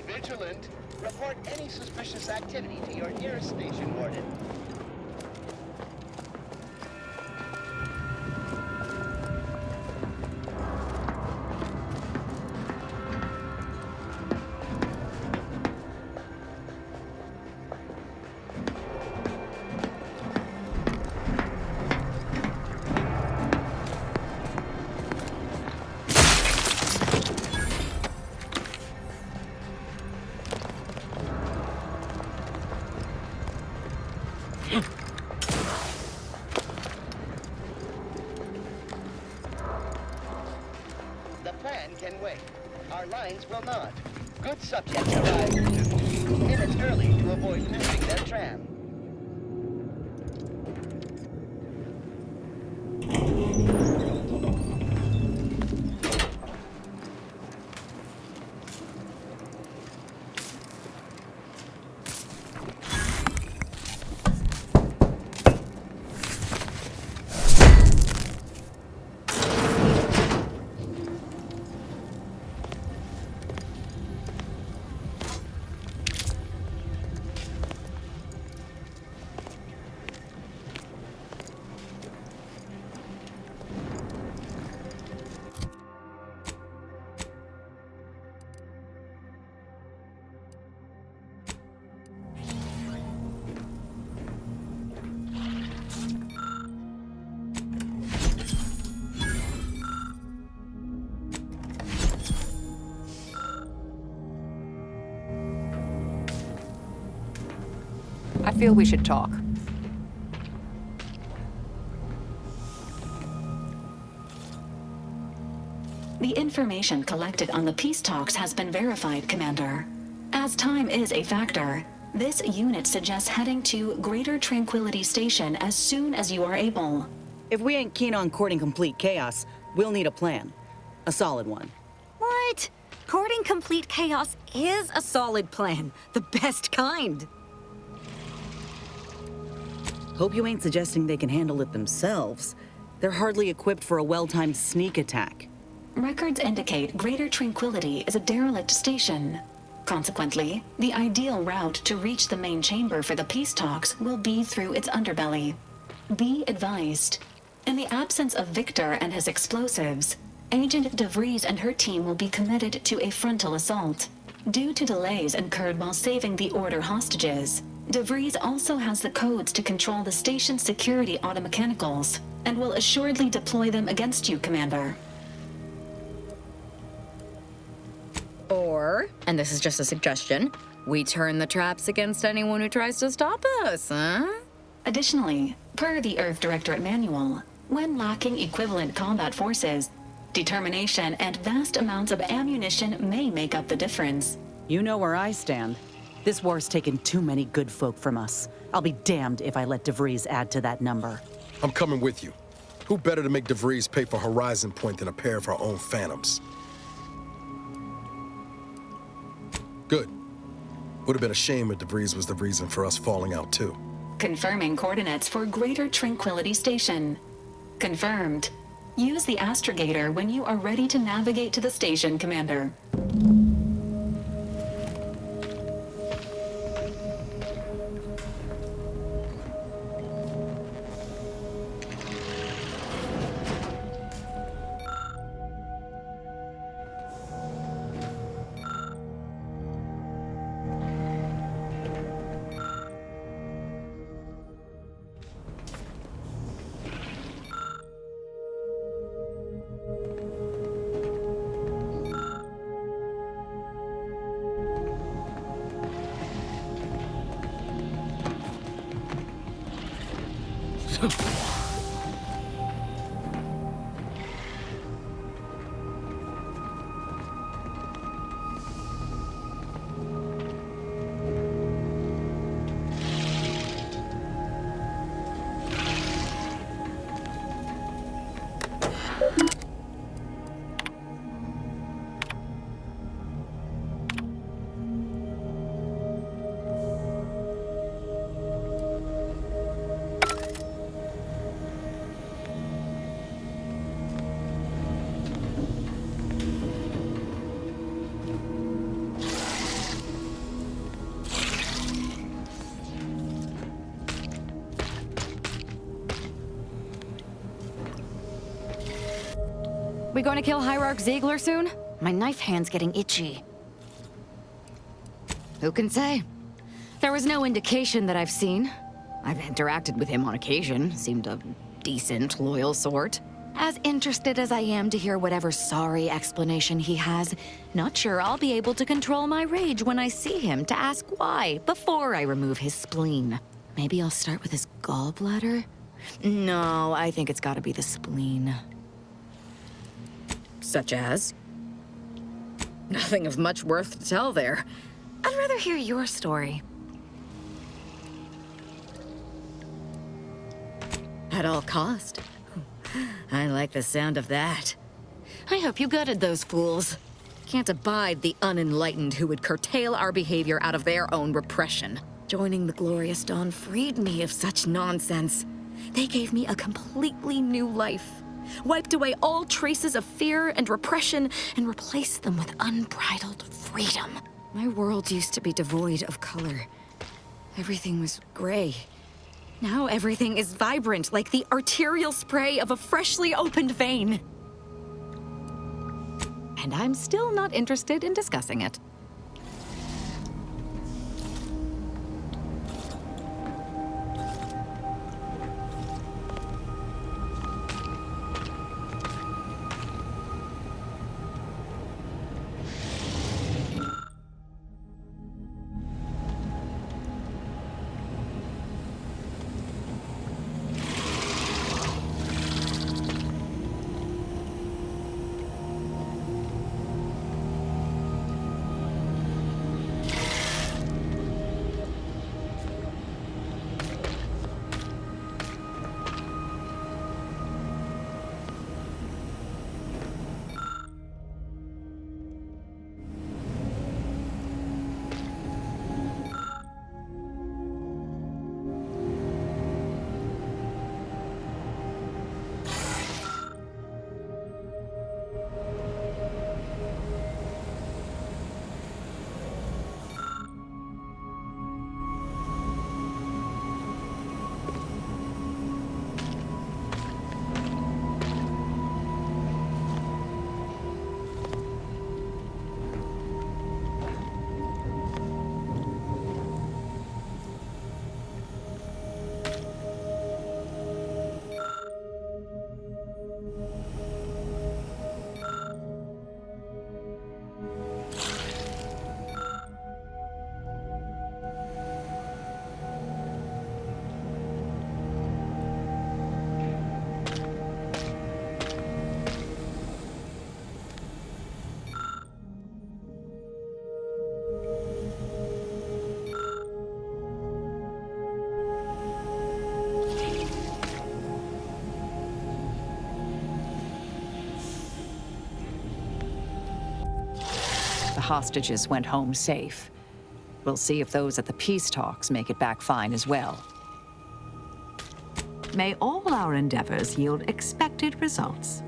Vigilant. Report any suspicious activity to your nearest station warden. The plan can wait. Our lines will not. Good subjects arrive 15 minutes early to avoid missing their tram. I feel we should talk. The information collected on the peace talks has been verified, Commander. As time is a factor, this unit suggests heading to Greater Tranquility Station as soon as you are able. If we ain't keen on courting complete chaos, we'll need a plan. A solid one. What? Courting complete chaos is a solid plan. The best kind. Hope you ain't suggesting they can handle it themselves. They're hardly equipped for a well-timed sneak attack. Records indicate Greater Tranquility is a derelict station. Consequently, the ideal route to reach the main chamber for the peace talks will be through its underbelly. Be advised. In the absence of Victor and his explosives, Agent DeVries and her team will be committed to a frontal assault. Due to delays incurred while saving the Order hostages, DeVries also has the codes to control the station's security automechanicals, and will assuredly deploy them against you, Commander. Or, and this is just a suggestion, we turn the traps against anyone who tries to stop us, huh? Additionally, per the Earth Directorate Manual, when lacking equivalent combat forces, determination and vast amounts of ammunition may make up the difference. You know where I stand. This war's taken too many good folk from us. I'll be damned if I let DeVries add to that number. I'm coming with you. Who better to make DeVries pay for Horizon Point than a pair of her own phantoms? Good. Would have been a shame if DeVries was the reason for us falling out too. Confirming coordinates for Greater Tranquility Station. Confirmed. Use the astrogator when you are ready to navigate to the station, Commander. We going to kill Hierarch Ziegler soon? My knife hand's getting itchy. Who can say? There was no indication that I've seen. I've interacted with him on occasion, seemed a decent, loyal sort. As interested as I am to hear whatever sorry explanation he has, not sure I'll be able to control my rage when I see him to ask why before I remove his spleen. Maybe I'll start with his gallbladder? No, I think it's gotta be the spleen. Such as? Nothing of much worth to tell there. I'd rather hear your story. At all cost. I like the sound of that. I hope you gutted those fools. Can't abide the unenlightened who would curtail our behavior out of their own repression. Joining the Glorious Dawn freed me of such nonsense. They gave me a completely new life. Wiped away all traces of fear and repression and replaced them with unbridled freedom. My world used to be devoid of color. Everything was gray. Now everything is vibrant, like the arterial spray of a freshly opened vein. And I'm still not interested in discussing it. The hostages went home safe. We'll see if those at the peace talks make it back fine as well. May all our endeavors yield expected results.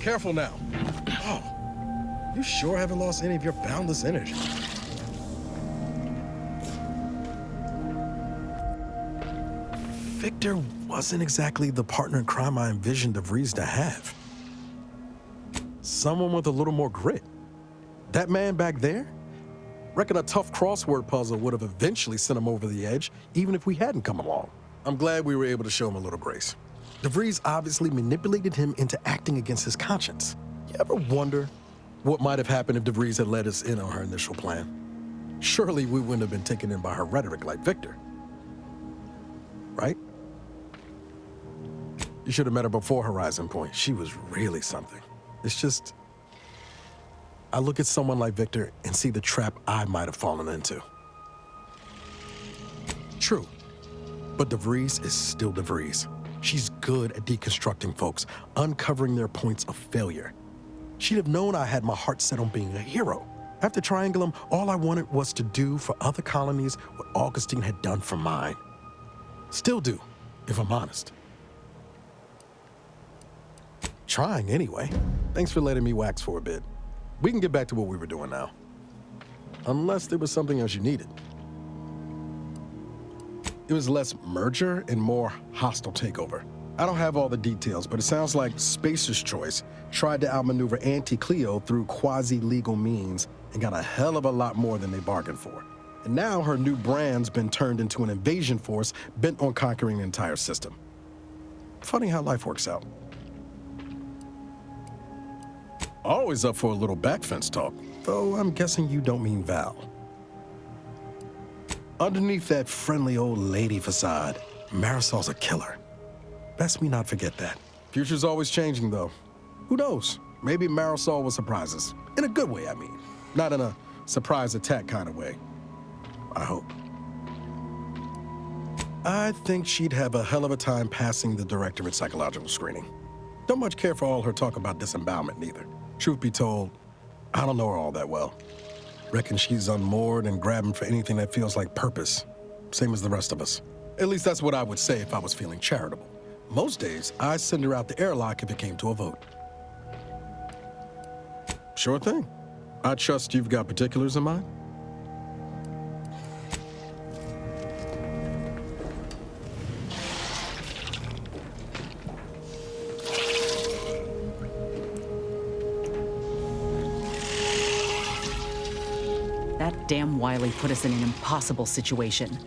Careful now. Oh, you sure haven't lost any of your boundless energy. Victor wasn't exactly the partner in crime I envisioned DeVries to have. Someone with a little more grit. That man back there? Reckon a tough crossword puzzle would have eventually sent him over the edge, even if we hadn't come along. I'm glad we were able to show him a little grace. DeVries obviously manipulated him into acting against his conscience. You ever wonder what might have happened if DeVries had let us in on her initial plan? Surely we wouldn't have been taken in by her rhetoric like Victor. Right? You should have met her before Horizon Point. She was really something. It's just, I look at someone like Victor and see the trap I might have fallen into. True, but DeVries is still DeVries. She's good at deconstructing folks, uncovering their points of failure. She'd have known I had my heart set on being a hero. After Triangulum, all I wanted was to do for other colonies what Augustine had done for mine. Still do, if I'm honest. Trying anyway. Thanks for letting me wax for a bit. We can get back to what we were doing now. Unless there was something else you needed. It was less merger and more hostile takeover. I don't have all the details, but it sounds like Spacer's Choice tried to outmaneuver Anti-Cleo through quasi-legal means and got a hell of a lot more than they bargained for. And now her new brand's been turned into an invasion force bent on conquering the entire system. Funny how life works out. Always up for a little backfence talk, though I'm guessing you don't mean Val. Underneath that friendly old lady facade, Marisol's a killer. Best we not forget that. Future's always changing, though. Who knows? Maybe Marisol will surprise us. In a good way, I mean. Not in a surprise attack kind of way. I hope. I think she'd have a hell of a time passing the directorate psychological screening. Don't much care for all her talk about disembowelment, neither. Truth be told, I don't know her all that well. Reckon she's unmoored and grabbing for anything that feels like purpose. Same as the rest of us. At least that's what I would say if I was feeling charitable. Most days, I'd send her out the airlock if it came to a vote. Sure thing. I trust you've got particulars in mind? That damn Wiley put us in an impossible situation.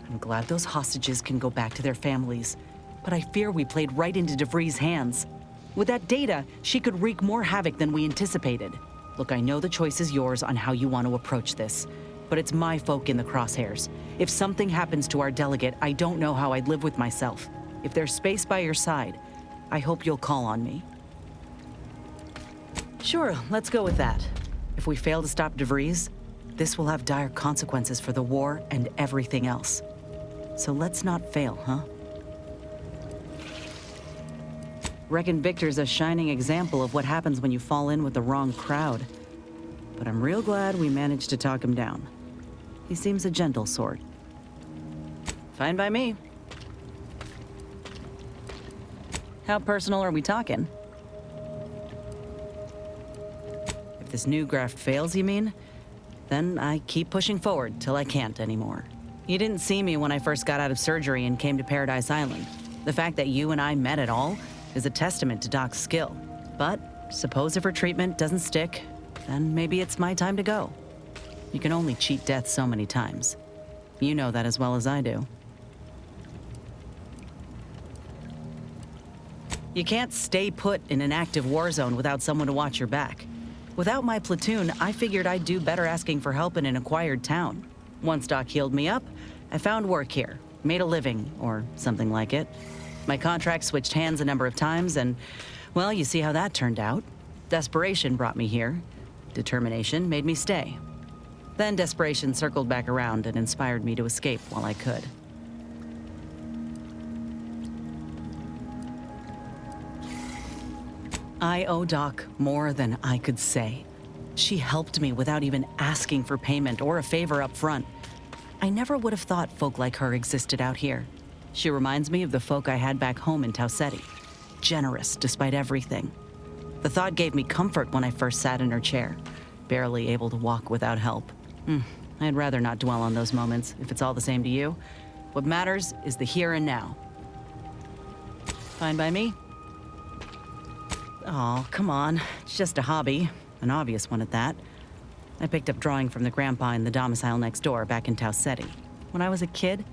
I'm glad those hostages can go back to their families, but I fear we played right into DeVries' hands. With that data, she could wreak more havoc than we anticipated. Look, I know the choice is yours on how you want to approach this, but it's my folk in the crosshairs. If something happens to our delegate, I don't know how I'd live with myself. If there's space by your side, I hope you'll call on me. Sure, let's go with that. If we fail to stop DeVries, this will have dire consequences for the war and everything else. So let's not fail, huh? Reckon Victor's a shining example of what happens when you fall in with the wrong crowd. But I'm real glad we managed to talk him down. He seems a gentle sort. Fine by me. How personal are we talking? If this new graft fails, you mean? Then I keep pushing forward till I can't anymore. You didn't see me when I first got out of surgery and came to Paradise Island. The fact that you and I met at all is a testament to Doc's skill. But suppose if her treatment doesn't stick, then maybe it's my time to go. You can only cheat death so many times. You know that as well as I do. You can't stay put in an active war zone without someone to watch your back. Without my platoon, I figured I'd do better asking for help in an acquired town. Once Doc healed me up, I found work here, made a living, or something like it. My contract switched hands a number of times, and, well, you see how that turned out. Desperation brought me here. Determination made me stay. Then desperation circled back around and inspired me to escape while I could. I owe Doc more than I could say. She helped me without even asking for payment or a favor up front. I never would have thought folk like her existed out here. She reminds me of the folk I had back home in Tauceti. Generous despite everything. The thought gave me comfort when I first sat in her chair, barely able to walk without help. I'd rather not dwell on those moments, if it's all the same to you. What matters is the here and now. Fine by me? Oh, come on. It's just a hobby. An obvious one at that. I picked up drawing from the grandpa in the domicile next door back in Tauceti. When I was a kid,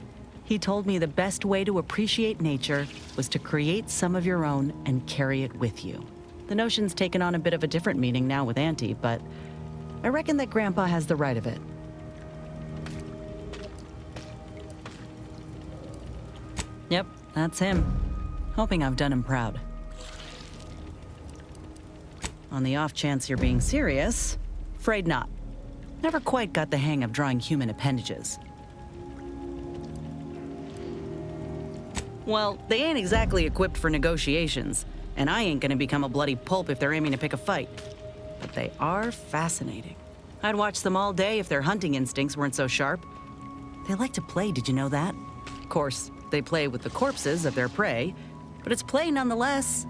he told me the best way to appreciate nature was to create some of your own and carry it with you. The notion's taken on a bit of a different meaning now with Auntie, but I reckon that Grandpa has the right of it. Yep, that's him. Hoping I've done him proud. On the off chance you're being serious, afraid not. Never quite got the hang of drawing human appendages. Well, they ain't exactly equipped for negotiations, and I ain't gonna become a bloody pulp if they're aiming to pick a fight. But they are fascinating. I'd watch them all day if their hunting instincts weren't so sharp. They like to play, did you know that? Of course, they play with the corpses of their prey, but it's play nonetheless.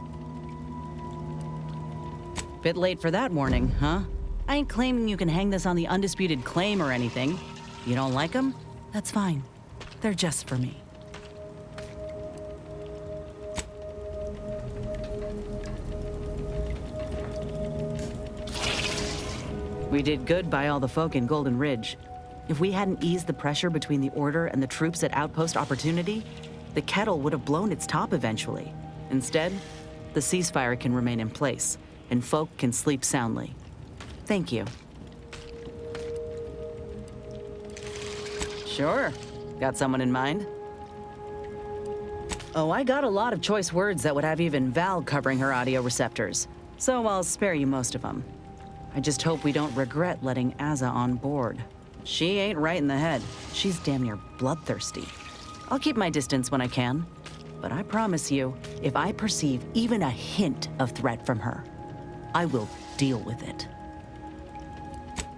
Bit late for that warning, huh? I ain't claiming you can hang this on the undisputed claim or anything. You don't like them? That's fine. They're just for me. We did good by all the folk in Golden Ridge. If we hadn't eased the pressure between the Order and the troops at Outpost Opportunity, the kettle would have blown its top eventually. Instead, the ceasefire can remain in place, and folk can sleep soundly. Thank you. Sure. Got someone in mind? Oh, I got a lot of choice words that would have even Val covering her audio receptors, so I'll spare you most of them. I just hope we don't regret letting Azza on board. She ain't right in the head. She's damn near bloodthirsty. I'll keep my distance when I can, but I promise you, if I perceive even a hint of threat from her, I will deal with it.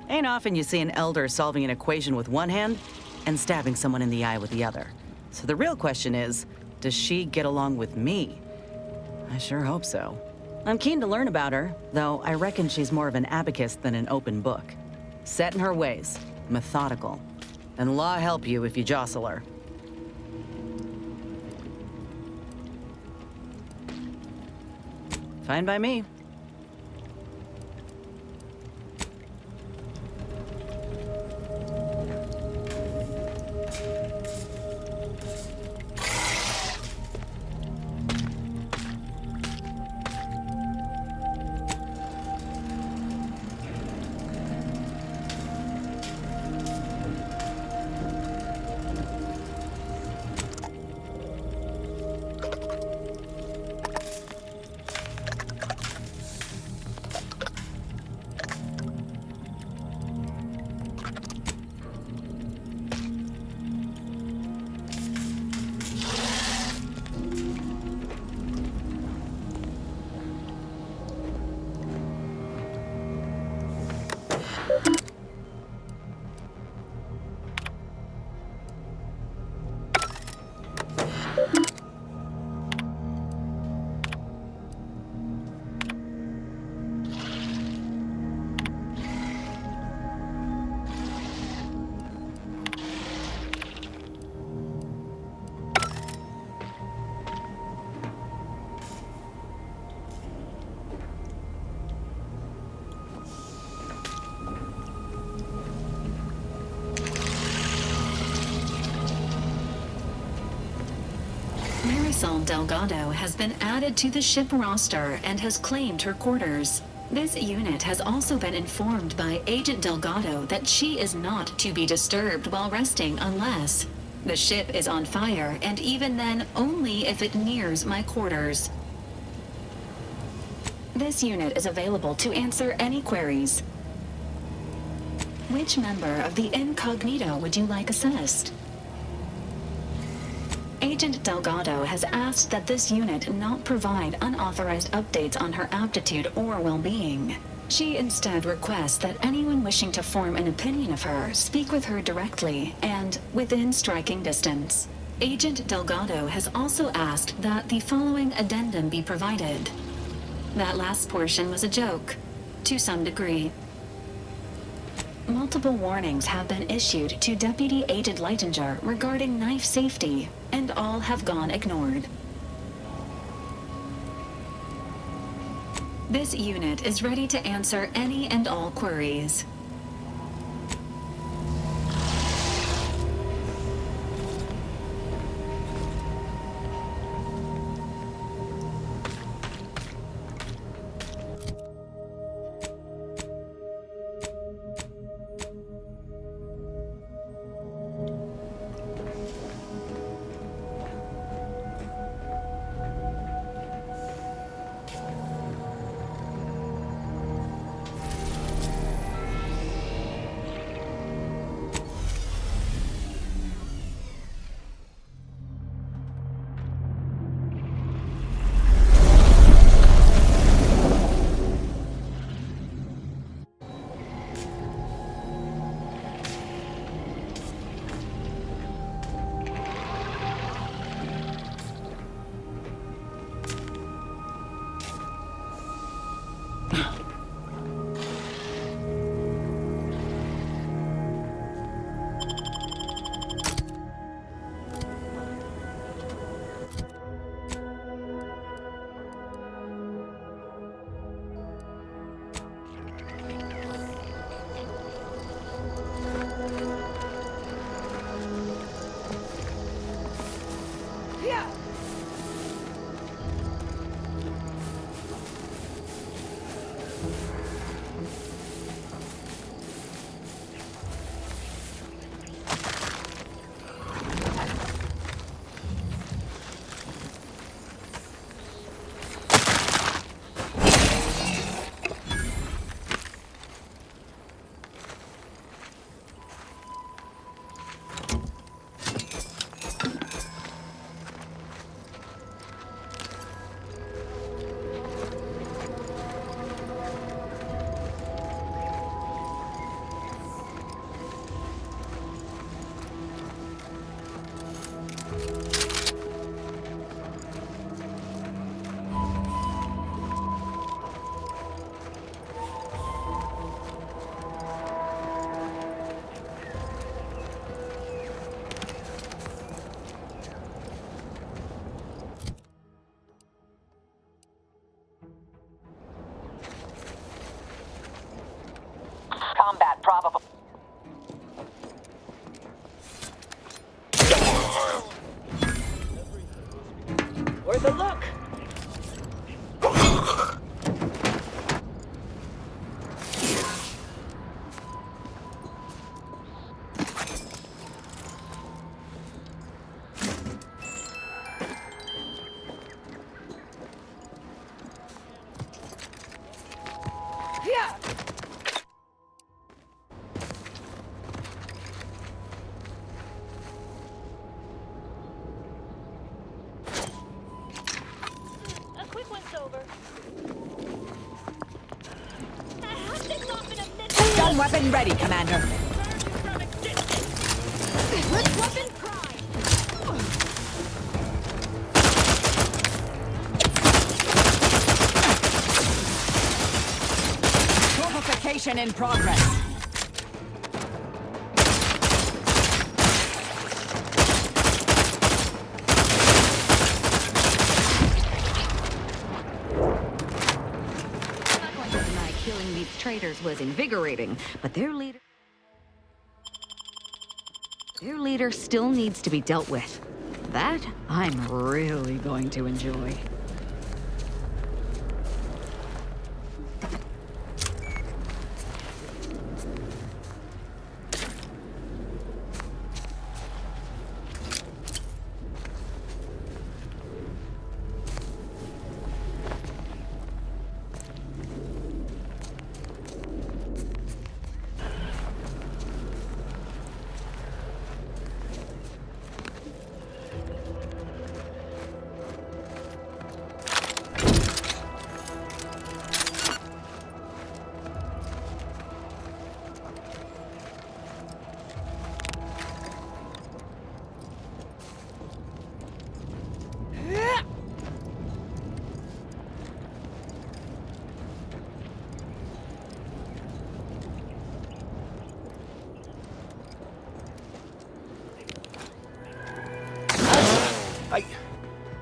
Ain't often you see an elder solving an equation with one hand and stabbing someone in the eye with the other. So the real question is, does she get along with me? I sure hope so. I'm keen to learn about her, though I reckon she's more of an abacus than an open book. Set in her ways, methodical. And law help you if you jostle her. Fine by me. Sol Delgado has been added to the ship roster and has claimed her quarters. This unit has also been informed by Agent Delgado that she is not to be disturbed while resting unless the ship is on fire, and even then only if it nears my quarters. This unit is available to answer any queries. Which member of the incognito would you like assessed? Agent Delgado has asked that this unit not provide unauthorized updates on her aptitude or well-being. She instead requests that anyone wishing to form an opinion of her speak with her directly and within striking distance. Agent Delgado has also asked that the following addendum be provided. That last portion was a joke, to some degree. Multiple warnings have been issued to Deputy Agent Leitinger regarding knife safety, and all have gone ignored. This unit is ready to answer any and all queries. Combat probable. Worth a look. Gun weapon ready, Commander. Let's weapon prime. Fortification in progress. Killing these traitors was invigorating, but their leader still needs to be dealt with. That I'm really going to enjoy.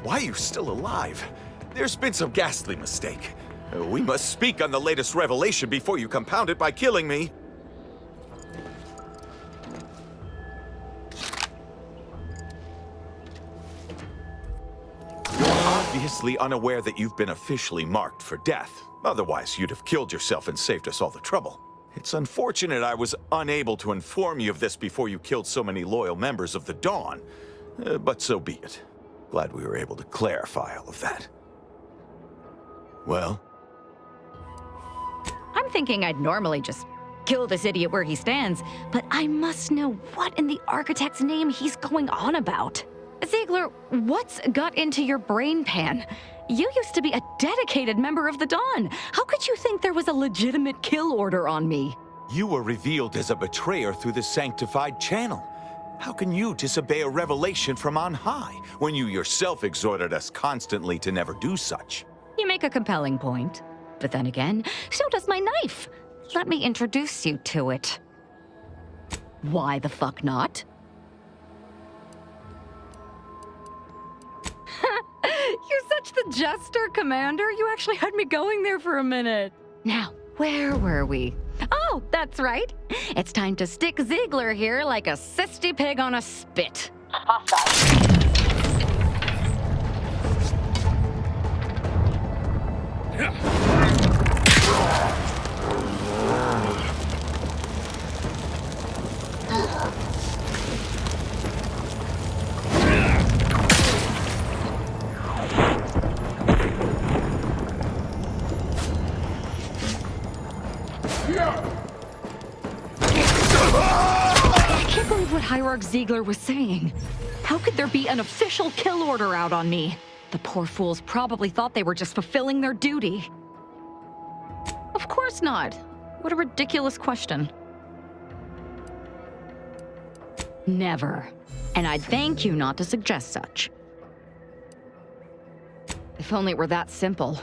Why are you still alive? There's been some ghastly mistake. We must speak on the latest revelation before you compound it by killing me. You're obviously unaware that you've been officially marked for death. Otherwise, you'd have killed yourself and saved us all the trouble. It's unfortunate I was unable to inform you of this before you killed so many loyal members of the Dawn. But so be it. Glad we were able to clarify all of that. Well? I'm thinking I'd normally just kill this idiot where he stands, but I must know what in the architect's name he's going on about. Ziegler, what's got into your brain pan? You used to be a dedicated member of the Dawn. How could you think there was a legitimate kill order on me? You were revealed as a betrayer through the sanctified channel. How can you disobey a revelation from on high, when you yourself exhorted us constantly to never do such? You make a compelling point. But then again, so does my knife. Let me introduce you to it. Why the fuck not? You're such the jester, Commander. You actually had me going there for a minute. Now, where were we? Oh, that's right. It's time to stick Ziegler here like a cysty pig on a spit. I can't believe what Hierarch Ziegler was saying. How could there be an official kill order out on me? The poor fools probably thought they were just fulfilling their duty. Of course not. What a ridiculous question. Never. And I'd thank you not to suggest such. If only it were that simple.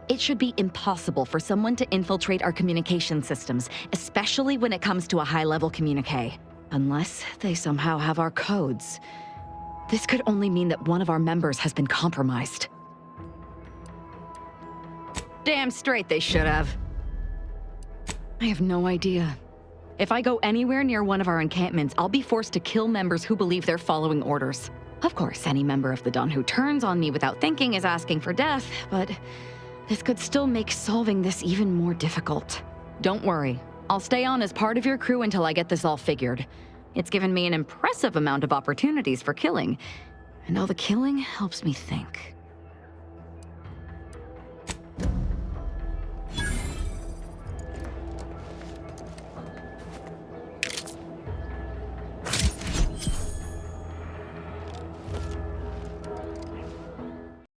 It should be impossible for someone to infiltrate our communication systems, especially when it comes to a high-level communique. Unless they somehow have our codes. This could only mean that one of our members has been compromised. Damn straight they should have. I have no idea. If I go anywhere near one of our encampments, I'll be forced to kill members who believe they're following orders. Of course, any member of the Dawn who turns on me without thinking is asking for death, but this could still make solving this even more difficult. Don't worry. I'll stay on as part of your crew until I get this all figured. It's given me an impressive amount of opportunities for killing, and all the killing helps me think.